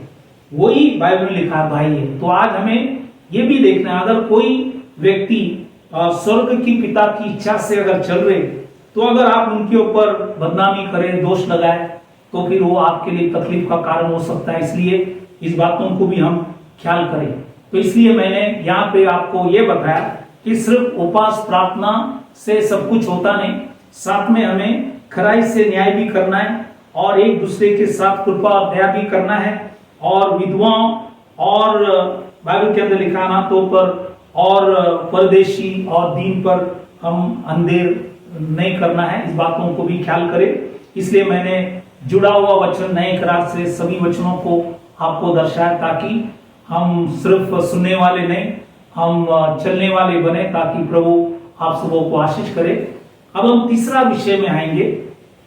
वही बाइबल में लिखा भाई है। तो आज हमें ये भी देखना है, अगर कोई व्यक्ति स्वर्ग की पिता की इच्छा से अगर चल रहे, तो अगर आप उनके ऊपर बदनामी करें, दोष लगाए, तो फिर वो आपके लिए तकलीफ का कारण हो सकता है। इसलिए इस बातों को भी हम ख्याल करें। तो इसलिए मैंने यहाँ पे आपको ये बताया कि सिर्फ उपवास प्रार्थना से सब कुछ होता नहीं, साथ में हमें खराई से न्याय भी करना है और एक दूसरे के साथ कृपा और दया भी करना है, और विधवाओं और बाइबल के अंदर लिखा अनाथों पर और परदेशी और दीन पर हम अंधेर नहीं करना है। इस बातों को भी ख्याल करें। इसलिए मैंने जुड़ा हुआ वचन नए करार से सभी वचनों को आपको दर्शाया, ताकि हम सिर्फ सुनने वाले नहीं, हम चलने वाले बने, ताकि प्रभु आप सबों को आशीष करे। अब हम तीसरा विषय में आएंगे,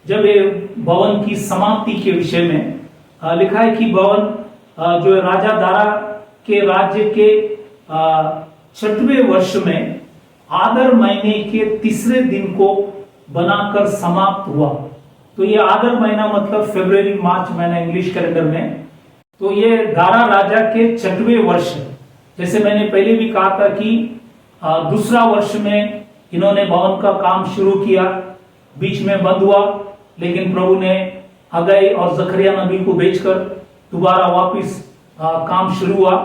जब ये भवन की समाप्ति के विषय में लिखा है कि भवन जो राजा दारा के राज्य के 6वें वर्ष में आदर महीने के तीसरे दिन को बनाकर समाप्त हुआ। तो ये आदर महीना मतलब फरवरी मार्च महीना इंग्लिश कैलेंडर में। तो ये दारा राजा के 6वें वर्ष, जैसे मैंने पहले भी कहा था कि दूसरा वर्ष में इन्होंने भवन का काम शुरू किया, बीच में बंद हुआ, लेकिन प्रभु ने हगै और जकरिया नबी को भेजकर दोबारा वापस काम शुरू हुआ।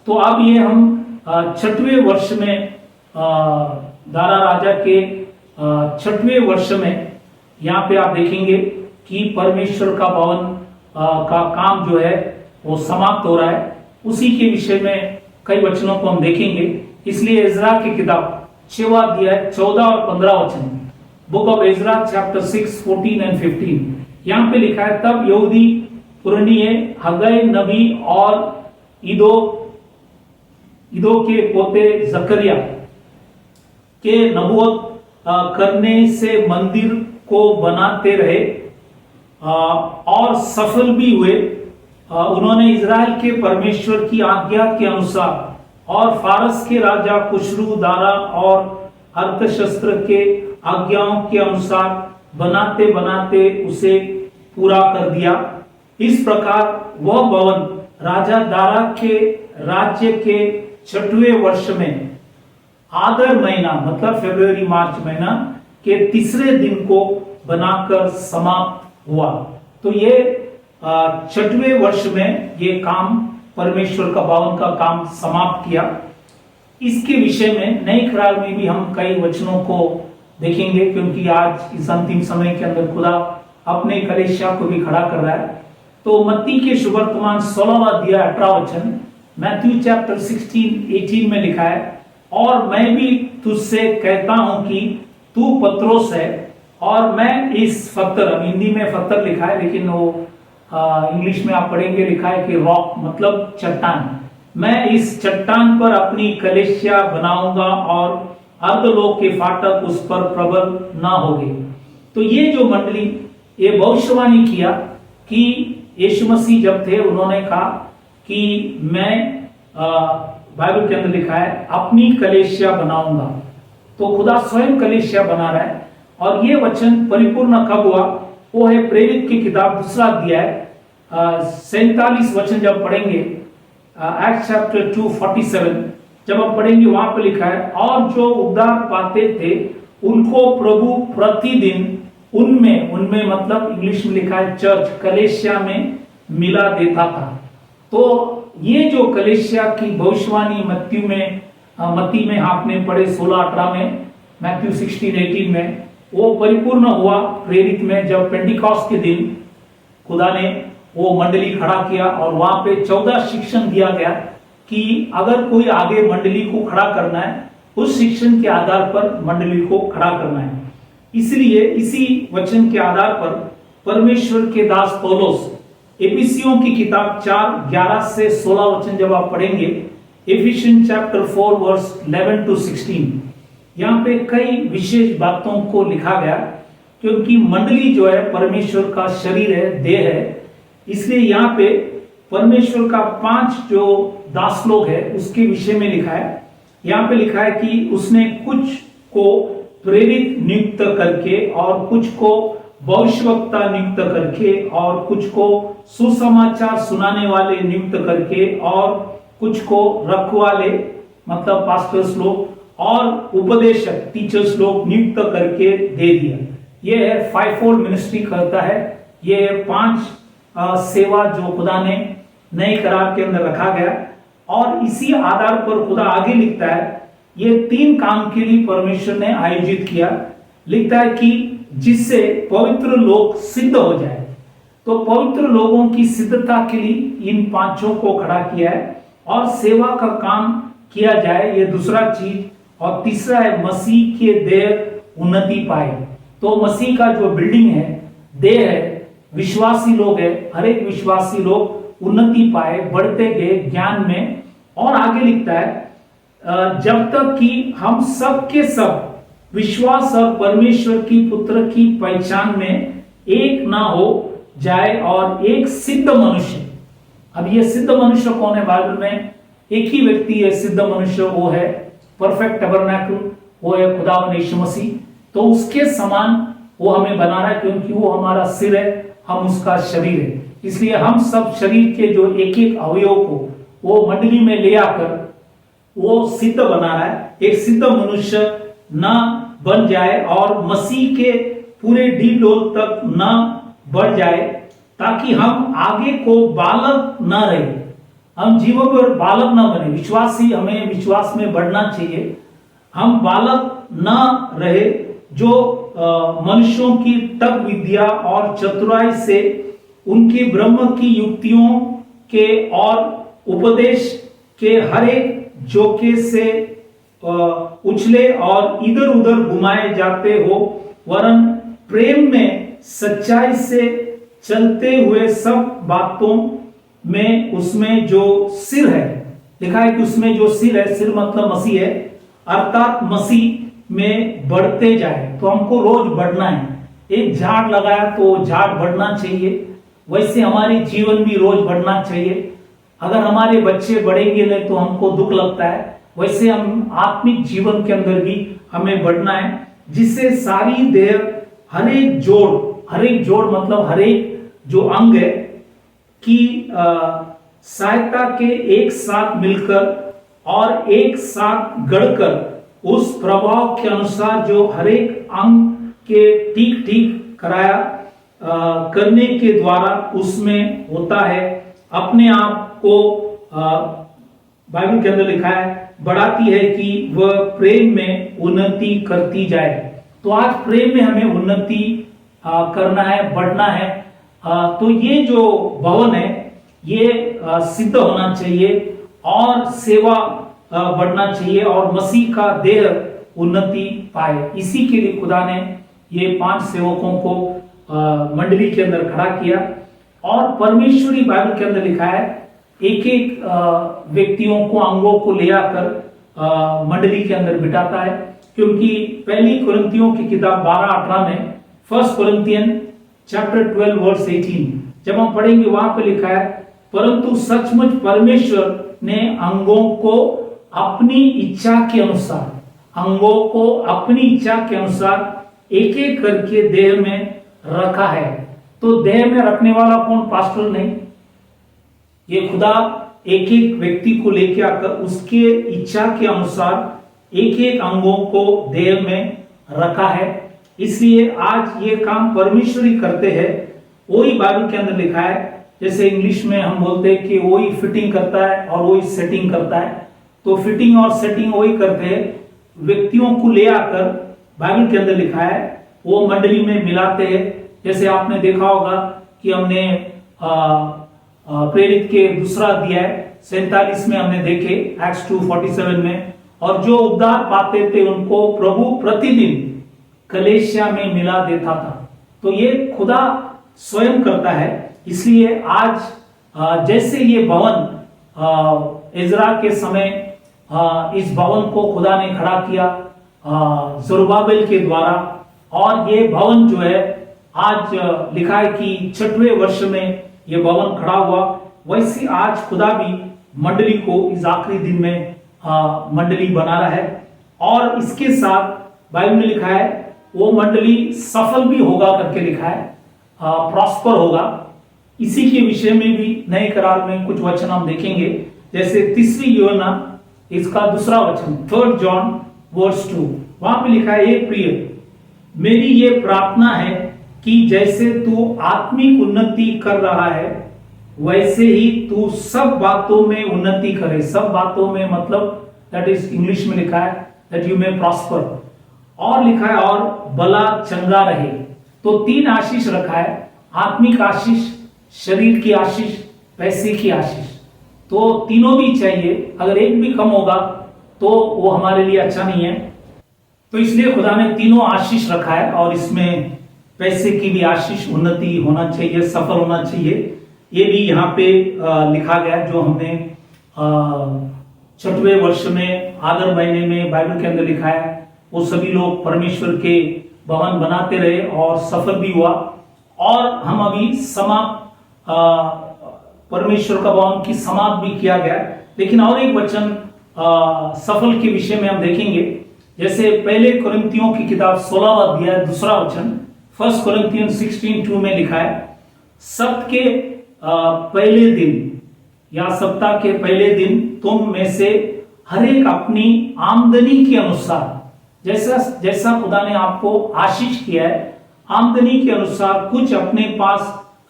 तो अब ये हम 6वें वर्ष में, दारा राजा के 6वें वर्ष में, यहाँ पे आप देखेंगे कि परमेश्वर का भवन का काम जो है वो समाप्त हो रहा है। उसी के विषय में कई वचनों को हम देखेंगे। इसलिए इज़रा की किताब 6वां अध्याय 14 और 15 वचन, book of Ezra chapter 6 14 and 15। यहाँ पे लिखा है, तब यहूदी पुरनिये हगै नबी और इदो के पोते जकरिया के नबूवत करने से मंदिर को बनाते रहे और सफल भी हुए। उन्होंने इज़राइल के परमेश्वर की आज्ञा के अनुसार और फारस के राजा खुशरू दारा और अर्थशस्त्र के आज्ञाओं के अनुसार बनाते बनाते उसे पूरा कर दिया। इस प्रकार वह भवन राजा दारा के राज्य के 6वें वर्ष में आदर महीना मतलब फरवरी मार्च महीना के 3रे दिन को बनाकर समाप्त हुआ। तो ये 6वें वर्ष में ये काम परमेश्वर का भवन का काम समाप्त किया। इसके विषय में नए करार में भी हम कई वचनों को देखेंगे, क्योंकि आज इस अंतिम समय के अंदर खुदा अपने कलीसिया को भी खड़ा कर रहा है। तो मत्ती के सुवर्तमान 16वां अध्याय 18 वचन, मैथ्यू चैप्टर 16:18 में लिखा है, और मैं भी तुझसे कहता हूं कि तू पत्रोस है और मैं इस पत्थर, अब हिंदी में पत्थर लिखा है लेकिन वो इंग्लिश में आप पढ़ेंगे लिखा है कि रॉक मतलब चट्टान, मैं इस चट्टान पर अपनी कलीसिया बनाऊंगा और अर्धलोक के फाटक उस पर प्रबल ना होंगे। तो ये जो मंडली ये भविष्यवाणी किया कि यीशु मसीह जब थे उन्होंने कहा कि मैं बाइबल के अंदर लिखा है अपनी कलीसिया बनाऊंगा। तो खुदा स्वयं कलीसिया बना रहा है और ये वचन परिपूर्ण कब हुआ? वो है प्रेरित की किताब 2 अध्याय 47 वचन जब पढ़ेंगे, एक्ट्स चैप्टर 2:47 जब हम पढ़ेंगे वहां पर लिखा है, और जो उद्धार पाते थे उनको प्रभु प्रतिदिन उनमें मतलब इंग्लिश में लिखा है चर्च, कलीसिया में मिला देता था। तो ये जो कलीसिया की भविष्यवाणी मत्ती में आपने पढ़े 16-18 में, मैथ्यू 16-18 में, वो परिपूर्ण हुआ प्रेरित में जब पेंटिकॉस्ट के दिन खुदा ने वो मंडली खड़ा किया और वहां पे 14 शिक्षण दिया गया कि अगर कोई आगे मंडली को खड़ा करना है उस शिक्षण के आधार पर मंडली को खड़ा करना है। इसलिए इसी वचन के आधार पर परमेश्वर के दास पौलुस एफिसियों की किताब 4:11 से 16 वचन जब आप पढ़ेंगे, एफिशियन चैप्टर 4 वर्स 11 to 16, यहाँ पे कई विशेष बातों को लिखा गया, क्योंकि मंडली जो है परमेश्वर का शरीर है, देह है। इसलिए यहाँ पे परमेश्वर का 5 जो दास लोग है उसके विषय में लिखा है। यहाँ पे लिखा है कि उसने कुछ को प्रेरित नियुक्त करके और कुछ को भविष्यवक्ता नियुक्त करके और कुछ को सुसमाचार सुनाने वाले नियुक्त करके और कुछ को रखवाले मतलब पास्टर्स लोग और उपदेशक टीचर्स लोग नियुक्त करके दे दिया। ये है 5-fold मिनिस्ट्री करता है। ये 5 सेवा जो खुदा ने नए करार के अंदर रखा गया, और इसी आधार पर खुदा आगे लिखता है ये 3 काम के लिए परमेश्वर ने आयोजित किया। लिखता है कि जिससे पवित्र लोग सिद्ध हो जाए। तो पवित्र लोगों की सिद्धता के लिए इन 5 को खड़ा किया है और सेवा का काम किया जाए, ये दूसरा चीज। और तीसरा है मसीह के देह उन्नति पाए। तो मसीह का जो बिल्डिंग है, देह है, विश्वासी लोग है, हर एक विश्वासी लोग उन्नति पाए, बढ़ते गए ज्ञान में। और आगे लिखता है जब तक कि हम सब के सब विश्वास और परमेश्वर की पुत्र की पहचान में एक ना हो जाए और एक सिद्ध मनुष्य। अब ये सिद्ध मनुष्य कौन है? बाइबल में एक ही व्यक्ति है सिद्ध मनुष्य, वो है परफेक्ट टबरनैकल, वो है खुदावंद यीशु मसीह। तो उसके समान वो हमें बना रहा है, क्योंकि वो हमारा सिर है, हम उसका शरीर है। इसलिए हम सब शरीर के जो एक एक अवयव को वो मंडली में ले आकर वो सिद्ध बना रहा है। एक सिद्ध मनुष्य ना बन जाए और मसीह के पूरे डीडोल तक ना बढ़ जाए, ताकि हम आगे को बालक ना रहे, हम जीवन पर बालक ना बने। विश्वासी हमें विश्वास में बढ़ना चाहिए, हम बालक ना रहे जो मनुष्यों की तर्क विद्या और चतुराई से उनकी ब्रह्म की युक्तियों के और उपदेश के हर एक जोके से उछले और इधर उधर घुमाए जाते हो वरन प्रेम में सच्चाई से चलते हुए सब बातों में उसमें जो सिर है, लिखा है कि उसमें जो सिर है, सिर मतलब मसीह है, अर्थात मसीह में बढ़ते जाए। तो हमको रोज बढ़ना है। एक झाड़ लगाया तो झाड़ बढ़ना चाहिए, वैसे हमारे जीवन भी रोज बढ़ना चाहिए। अगर हमारे बच्चे बढ़ेंगे नहीं तो हमको दुख लगता है, वैसे हम आत्मिक जीवन के अंदर भी हमें बढ़ना है, जिससे सारी देह हर एक जोड़ मतलब हर एक जो अंग है की सहायता के एक साथ मिलकर और एक साथ गढ़कर उस प्रभाव के अनुसार जो हर एक अंग के ठीक ठीक कराया करने के द्वारा उसमें होता है, अपने आप को बाइबल के अंदर लिखा है बढ़ाती है कि वह प्रेम में उन्नति करती जाए। तो आज प्रेम में हमें उन्नति करना है, बढ़ना है। तो ये जो भवन है ये सिद्ध होना चाहिए और सेवा बढ़ना चाहिए और मसीह का देह उन्नति पाए। इसी के लिए खुदा ने ये 5 सेवकों को मंडली के अंदर खड़ा किया। और परमेश्वरी बाइबल के अंदर लिखा है एक एक व्यक्तियों को, अंगों को ले आकर मंडली के अंदर बिठाता है, क्योंकि पहली कुरिन्थियों की किताब 12:18 में, 1 Corinthians chapter 12 verse 18 जब हम पढ़ेंगे वहां पे लिखा है, परंतु सचमुच परमेश्वर ने अंगों को अपनी इच्छा के अनुसार, अंगों को अपनी इच्छा के अनुसार एक एक करके देह में रखा है। तो देह में रखने वाला कौन? पास्टर नहीं, ये खुदा एक एक व्यक्ति को लेके आकर उसके इच्छा के अनुसार एक एक अंगों को देह में रखा है। इसलिए आज ये काम परमेश्वर ही करते हैं। वही बाइबल के अंदर लिखा है, जैसे इंग्लिश में हम बोलते हैं कि वही फिटिंग करता है और वही सेटिंग करता है। तो फिटिंग और सेटिंग वही करते हैं, व्यक्तियों को ले आकर बाइबल के अंदर लिखा है वो मंडली में मिलाते हैं। जैसे आपने देखा होगा कि हमने प्रेरित के दूसरा अध्याय 47 में हमने देखे, एक्ट्स 2:47 में, और जो उद्धार पाते थे उनको प्रभु प्रतिदिन कलेसिया में मिला देता था। तो ये खुदा स्वयं करता है। इसलिए आज जैसे ये भवन इज़रा के समय इस भवन को खुदा ने खड़ा किया जरुब्बाबेल के द्वारा, और ये भवन जो है आज लिखा है कि 6वें वर्ष में ये भवन खड़ा हुआ, वैसे आज खुदा भी मंडली को इस आखिरी दिन में मंडली बना रहा है। और इसके साथ बाइबल में लिखा है वो मंडली सफल भी होगा करके लिखा है, प्रॉस्पर होगा। इसी के विषय में भी नए करार में कुछ वचन हम देखेंगे, जैसे 3 यूहन्ना इसका 2 वचन 3 John verse 2, वहां पे लिखा है, ये प्रिय मेरी ये प्रार्थना है कि जैसे तू आत्मिक उन्नति कर रहा है वैसे ही तू सब बातों में उन्नति करे। सब बातों में मतलब दैट इज इंग्लिश में लिखा है दैट यू मे प्रॉस्पर, और लिखा है और भला चंगा रहे। तो 3 आशीष रखा है, आत्मिक आशीष, शरीर की आशीष, पैसे की आशीष। तो तीनों भी चाहिए, अगर एक भी कम होगा तो वो हमारे लिए अच्छा नहीं है। तो इसलिए खुदा ने तीनों आशीष रखा है, और इसमें पैसे की भी आशीष, उन्नति होना चाहिए, सफल होना चाहिए। ये भी यहाँ पे लिखा गया, जो हमने 6वें वर्ष में आदर महीने में बाइबल के अंदर लिखा है, वो सभी लोग परमेश्वर के भवन बनाते रहे और सफल भी हुआ। और हम अभी परमेश्वर का भवन की समाप्त भी किया गया। लेकिन और एक वचन सफल के विषय में हम देखेंगे, जैसे पहले कुरिन्थियों की किताब 16 अध्याय 2 वचन 1 Corinthians 16:2 में लिखा है, सप्ताह के पहले दिन या सप्ताह के पहले दिन तुम में से हर एक अपनी आमदनी के अनुसार, जैसा खुदा ने आपको आशीष किया है, आमदनी के अनुसार कुछ अपने पास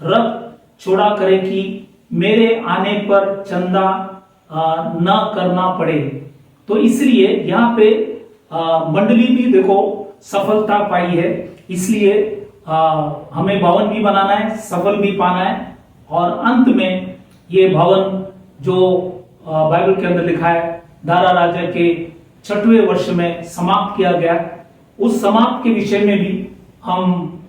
रख छोड़ा करे कि मेरे आने पर चंदा न करना पड़े। तो इसलिए यहाँ पे मंडली भी देखो सफलता पाई है। इसलिए हमें भवन भी बनाना है, सफल भी पाना है, और अंत में ये भवन जो बाइबल के अंदर लिखा है दारा राजा के 6वें वर्ष में समाप्त किया गया, उस समाप्त के विषय में भी हम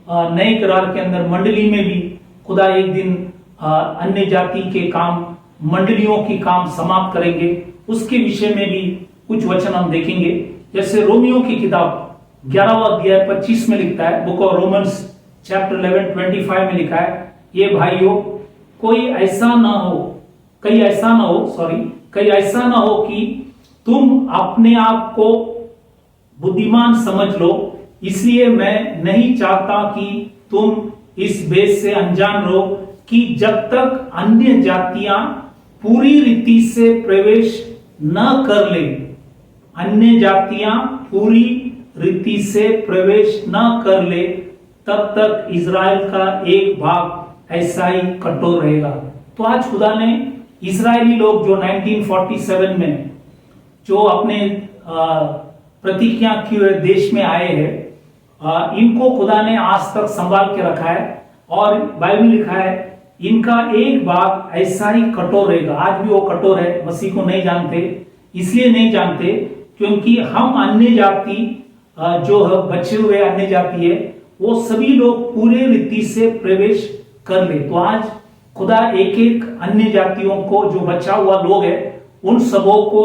नए करार के अंदर मंडली में भी खुदा एक दिन अन्य जाति के काम, मंडलियों की काम समाप्त करेंगे, उसके विषय में भी कुछ वचन हम देखेंगे। जैसे रोमियो की किताब 11वां अध्याय 25 में लिखता है, बुक ऑफ रोमन्स चैप्टर 11:25 में लिखा है, ये भाइयों कहीं ऐसा ना हो कि तुम अपने आप को बुद्धिमान समझ लो, इसलिए मैं नहीं चाहता कि तुम इस बेस से अनजान रहो कि जब तक अन्य जातियां पूरी रीति से प्रवेश न कर ले, अन्य जातियां पूरी रीति से प्रवेश न कर ले, तब तक इजराइल का एक भाग ऐसा ही कठोर रहेगा। तो आज खुदा ने इजरायली लोग जो 1947 में जो अपने प्रतिज्ञा किए हुए देश में आए हैं, इनको खुदा ने आज तक संभाल के रखा है और बाइबल लिखा है इनका एक भाग ऐसा ही कठोर रहेगा। आज भी वो कठोर है, मसीह को नहीं जानते, इसलिए नहीं जानते क्योंकि हम अन्य जाति जो बचे हुए अन्य जाति है वो सभी लोग पूरे रीति से प्रवेश कर ले। तो आज खुदा एक एक अन्य जातियों को जो बचा हुआ लोग है उन सबों को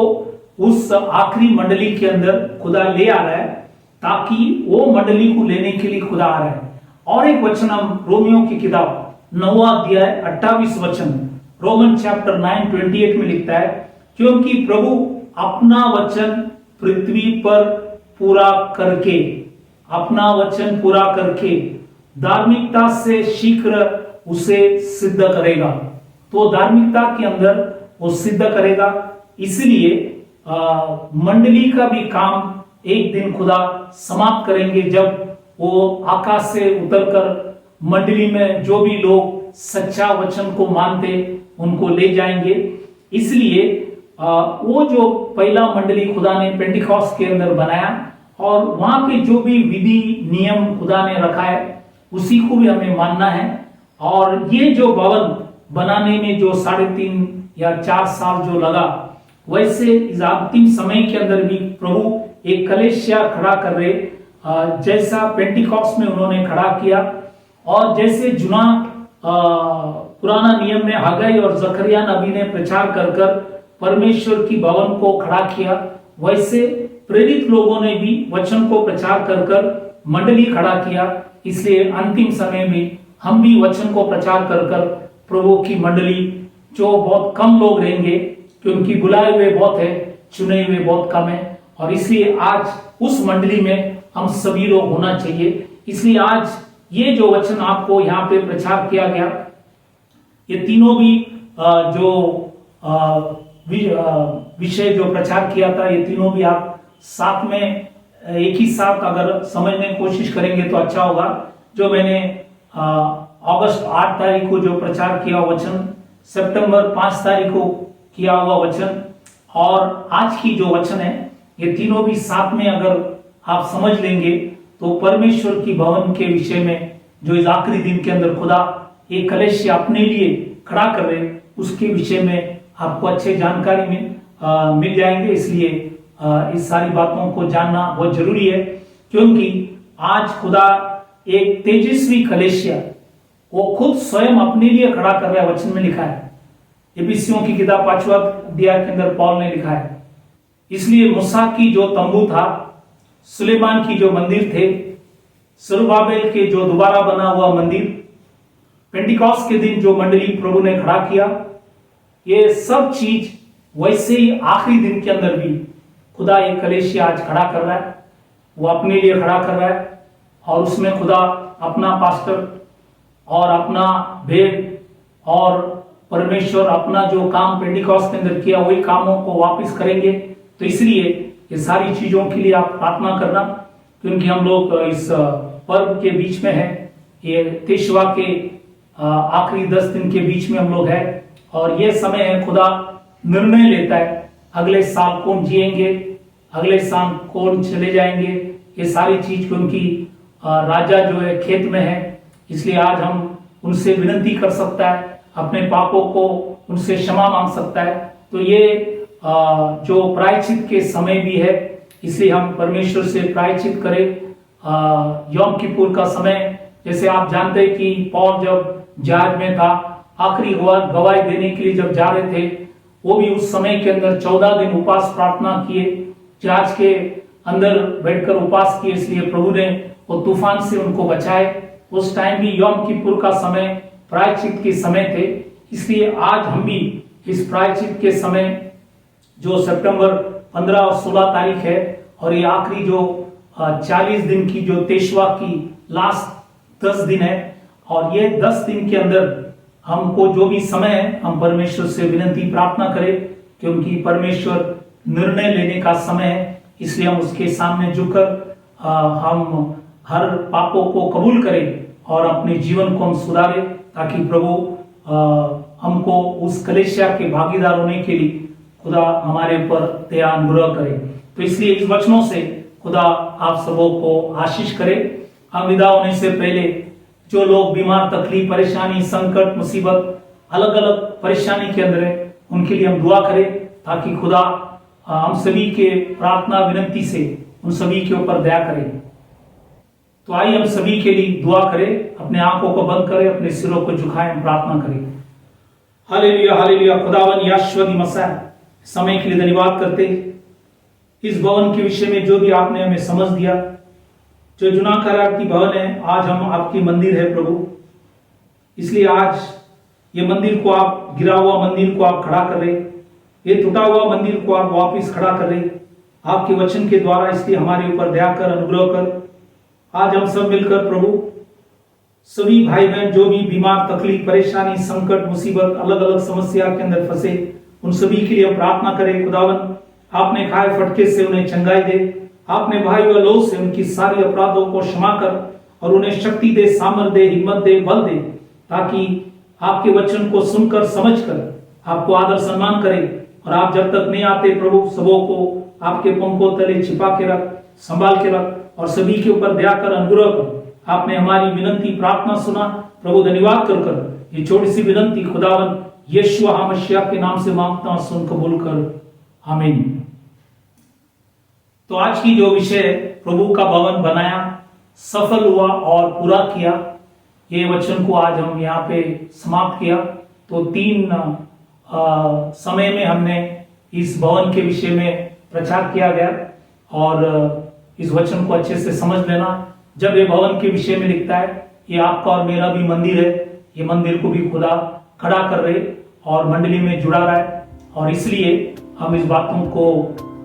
उस आखिरी मंडली के अंदर खुदा ले आ रहा है, ताकि वो मंडली को लेने के लिए खुदा आ रहा है। और एक वचन हम रोमियो की किताब 9वां अध्याय 28 वचन, रोमन चैप्टर 9:28 में लिखता है, क्योंकि प्रभु अपना वचन पृथ्वी पर पूरा करके धार्मिकता से शीघ्र उसे सिद्ध करेगा। तो धार्मिकता के अंदर वो सिद्ध करेगा, इसलिए मंडली का भी काम एक दिन खुदा समाप्त करेंगे, जब वो आकाश से उतरकर मंडली में जो भी लोग सच्चा वचन को मानते उनको ले जाएंगे। इसलिए वो जो पहला मंडली खुदा ने पेंटिकॉस्ट के अंदर बनाया और वहां पे जो भी विधि नियम खुदा ने रखा है उसी को भी हमें मानना है। और ये जो भवन बनाने में जो 3.5 या 4 साल जो लगा, वैसे इस अंतिम समय के अंदर भी प्रभु एक कलीसिया खड़ा कर रहे, जैसा पेंटिकॉस्ट में उन्होंने खड़ा किया और जैसे पुराना नियम में हगाई और जकरिया नबी ने प्रचार कर कर परमेश्वर की भवन को खड़ा किया, वैसे प्रेरित लोगों ने भी वचन को प्रचार कर कर मंडली खड़ा किया। इसलिए अंतिम समय में हम भी वचन को प्रचार कर कर प्रभु की मंडली, जो बहुत कम लोग रहेंगे क्योंकि बुलाए हुए बहुत है, चुने हुए बहुत कम है, और इसलिए आज उस मंडली में हम सभी लोग होना चाहिए। इसलिए आज ये जो वचन आपको यहाँ पे प्रचार किया गया, ये तीनों भी जो विषय जो प्रचार किया था, ये तीनों भी आप साथ में एक ही साथ अगर समझने की कोशिश करेंगे तो अच्छा होगा। जो मैंने अगस्त 8 तारीख को जो प्रचार किया वचन, सितंबर 5 तारीख को किया हुआ वचन और आज की जो वचन है, ये तीनों भी साथ में अगर आप समझ लेंगे तो परमेश्वर की भवन के विषय में जो इस आखिरी दिन के अंदर खुदा एक कलीसिया अपने लिए खड़ा कर रहे, उसके विषय में आपको अच्छे जानकारी मिल जाएंगे। इसलिए इस सारी बातों को जानना बहुत जरूरी है, क्योंकि आज खुदा एक तेजस्वी कलीसिया वो खुद स्वयं अपने लिए खड़ा कर रहा है। वचन में लिखा है, इफिसियों की किताब 5वां अध्याय के अंदर पौल ने लिखा है, इसलिए मूसा की जो तंबू था, सुलेमान की जो मंदिर थे, सरुबाबेल के जो दोबारा बना हुआ मंदिर, पेंटिकॉस्ट के दिन जो मंडली प्रभु ने खड़ा किया, ये सब चीज वैसे ही आखिरी दिन के अंदर भी खुदा एक कलीसिया आज खड़ा कर रहा है, वो अपने लिए खड़ा कर रहा है। और उसमें खुदा अपना पास्टर और अपना भेद और परमेश्वर अपना जो काम पेंटिकॉस्ट के अंदर किया, वही कामों को वापस करेंगे। तो इसलिए ये सारी चीजों के लिए आप प्रार्थना करना, क्योंकि हम लोग इस पर्व के बीच में हैं, ये तेशवा के आखिरी 10 दिन के बीच में हम लोग हैं, और ये समय है खुदा निर्णय लेता है अगले साल कौन जिएंगे, अगले साल कौन चले जाएंगे, ये सारी चीज। क्योंकि राजा जो है खेत में है, इसलिए आज हम उनसे विनती कर सकता है, अपने पापों को उनसे क्षमा मांग सकता है। तो ये जो प्रायश्चित के समय भी है, इसलिए हम परमेश्वर से प्रायश्चित करें यौम किपुर का समय, जैसे आप जानते हैं कि पौल जब जहाज में था, आखिरी गवाही देने के लिए जब जा रहे थे, वो भी उस समय के अंदर 14 दिन उपास प्रार्थना किए, जहाज के अंदर बैठकर उपास किए, इसलिए प्रभु ने वो तूफान से उनको बचाए। उस टाइम भी यौम किपुर का समय प्रायश्चित के समय थे, इसलिए आज हम भी इस प्रायश्चित के समय जो सितंबर 15 और 16 तारीख है, और ये आखिरी जो 40 दिन की जो तेशवा की लास्ट 10 दिन है, और ये 10 दिन के अंदर हमको जो भी समय है, हम परमेश्वर से विनती प्रार्थना करें, क्योंकि परमेश्वर निर्णय लेने का समय है। इसलिए हम उसके सामने झुककर हम हर पापों को कबूल करें और अपने जीवन को हम सुधारें, ताकि प्रभु हमको उस कलेशिया के भागीदार होने के लिए खुदा हमारे ऊपर दया अनुग्रह करे। तो इसलिए इस वचनों से खुदा आप सबों को आशीष करे। हम विदा होने से पहले जो लोग बीमार, तकलीफ, परेशानी, संकट, मुसीबत, अलग अलग परेशानी के अंदर है, उनके लिए हम दुआ करें, ताकि खुदा हम सभी के प्रार्थना विनती से उन सभी के ऊपर दया करें। तो आइए हम सभी के लिए दुआ करें, अपने आंखों को बंद करें, अपने सिरों को झुकाएं, प्रार्थना करें। Hallelujah, hallelujah. खुदावन याशवदी मसीह, समय के लिए धन्यवाद करते। इस भवन के विषय में जो भी आपने हमें समझ दिया, जो जुनाकार की भवन है, आज हम आपकी मंदिर है प्रभु, इसलिए आज ये मंदिर को आप, गिरा हुआ मंदिर को आप खड़ा कर रहे, ये टूटा हुआ मंदिर को आप वापस खड़ा कर रहे आपके वचन के द्वारा। इसलिए हमारे ऊपर दया कर, अनुग्रह कर। आज हम सब मिलकर प्रभु, सभी भाई बहन जो भी बीमार, तकलीफ, परेशानी, संकट, मुसीबत, अलग अलग समस्या के अंदर फंसे, उन सभी के लिए हम प्रार्थना करें। खुदावन, आपने खाए फटके से उन्हें चंगाई दे, आपने भाई व लोग से उनकी सारी अपराधों को क्षमा कर और उन्हें शक्ति दे, सामर्थ दे, हिम्मत दे, बल दे, ताकि आपके वचन को सुनकर, समझकर आपको आदर सम्मान करें। और आप जब तक नहीं आते प्रभु, सबों को आपके पंखों तले छिपा के रख, संभाल के रख, और सभी के ऊपर दया कर, अनुग्रह कर। आपने हमारी विनती प्रार्थना सुना प्रभु, धन्यवाद कर ये छोटी सी विनती खुदावन यीशु मसीह के नाम से मांगता हूं, सुन कबूल कर, आमीन। तो आज की जो विषय है, प्रभु का भवन बनाया, सफल हुआ और पूरा किया, ये वचन को आज हम यहाँ पे समाप्त किया। तो 3 समय में हमने इस भवन के विषय में प्रचार किया गया, और इस वचन को अच्छे से समझ लेना। जब ये भवन के विषय में लिखता है, ये आपका और मेरा भी मंदिर है, ये मंदिर को भी खुदा खड़ा कर रहे और मंडली में जुड़ा रहा है, और इसलिए हम इस बातों को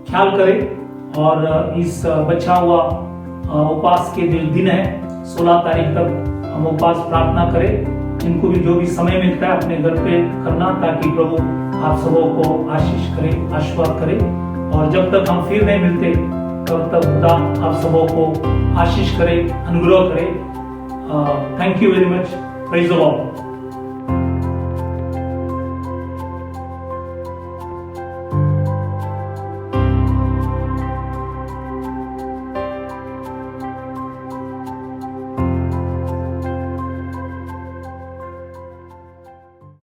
ख्याल करें। और इस बचा हुआ उपास के जो दिन है 16 तारीख तक हम उपास प्रार्थना करें। इनको भी जो भी समय मिलता है अपने घर पे करना, ताकि प्रभु आप सबों को आशीष करे, आशीर्वाद करे। और जब तक हम फिर नहीं मिलते, तब तक खुदा आप सबों को आशीष करे, अनुग्रह करे। Thank you very much. Praise the Lord.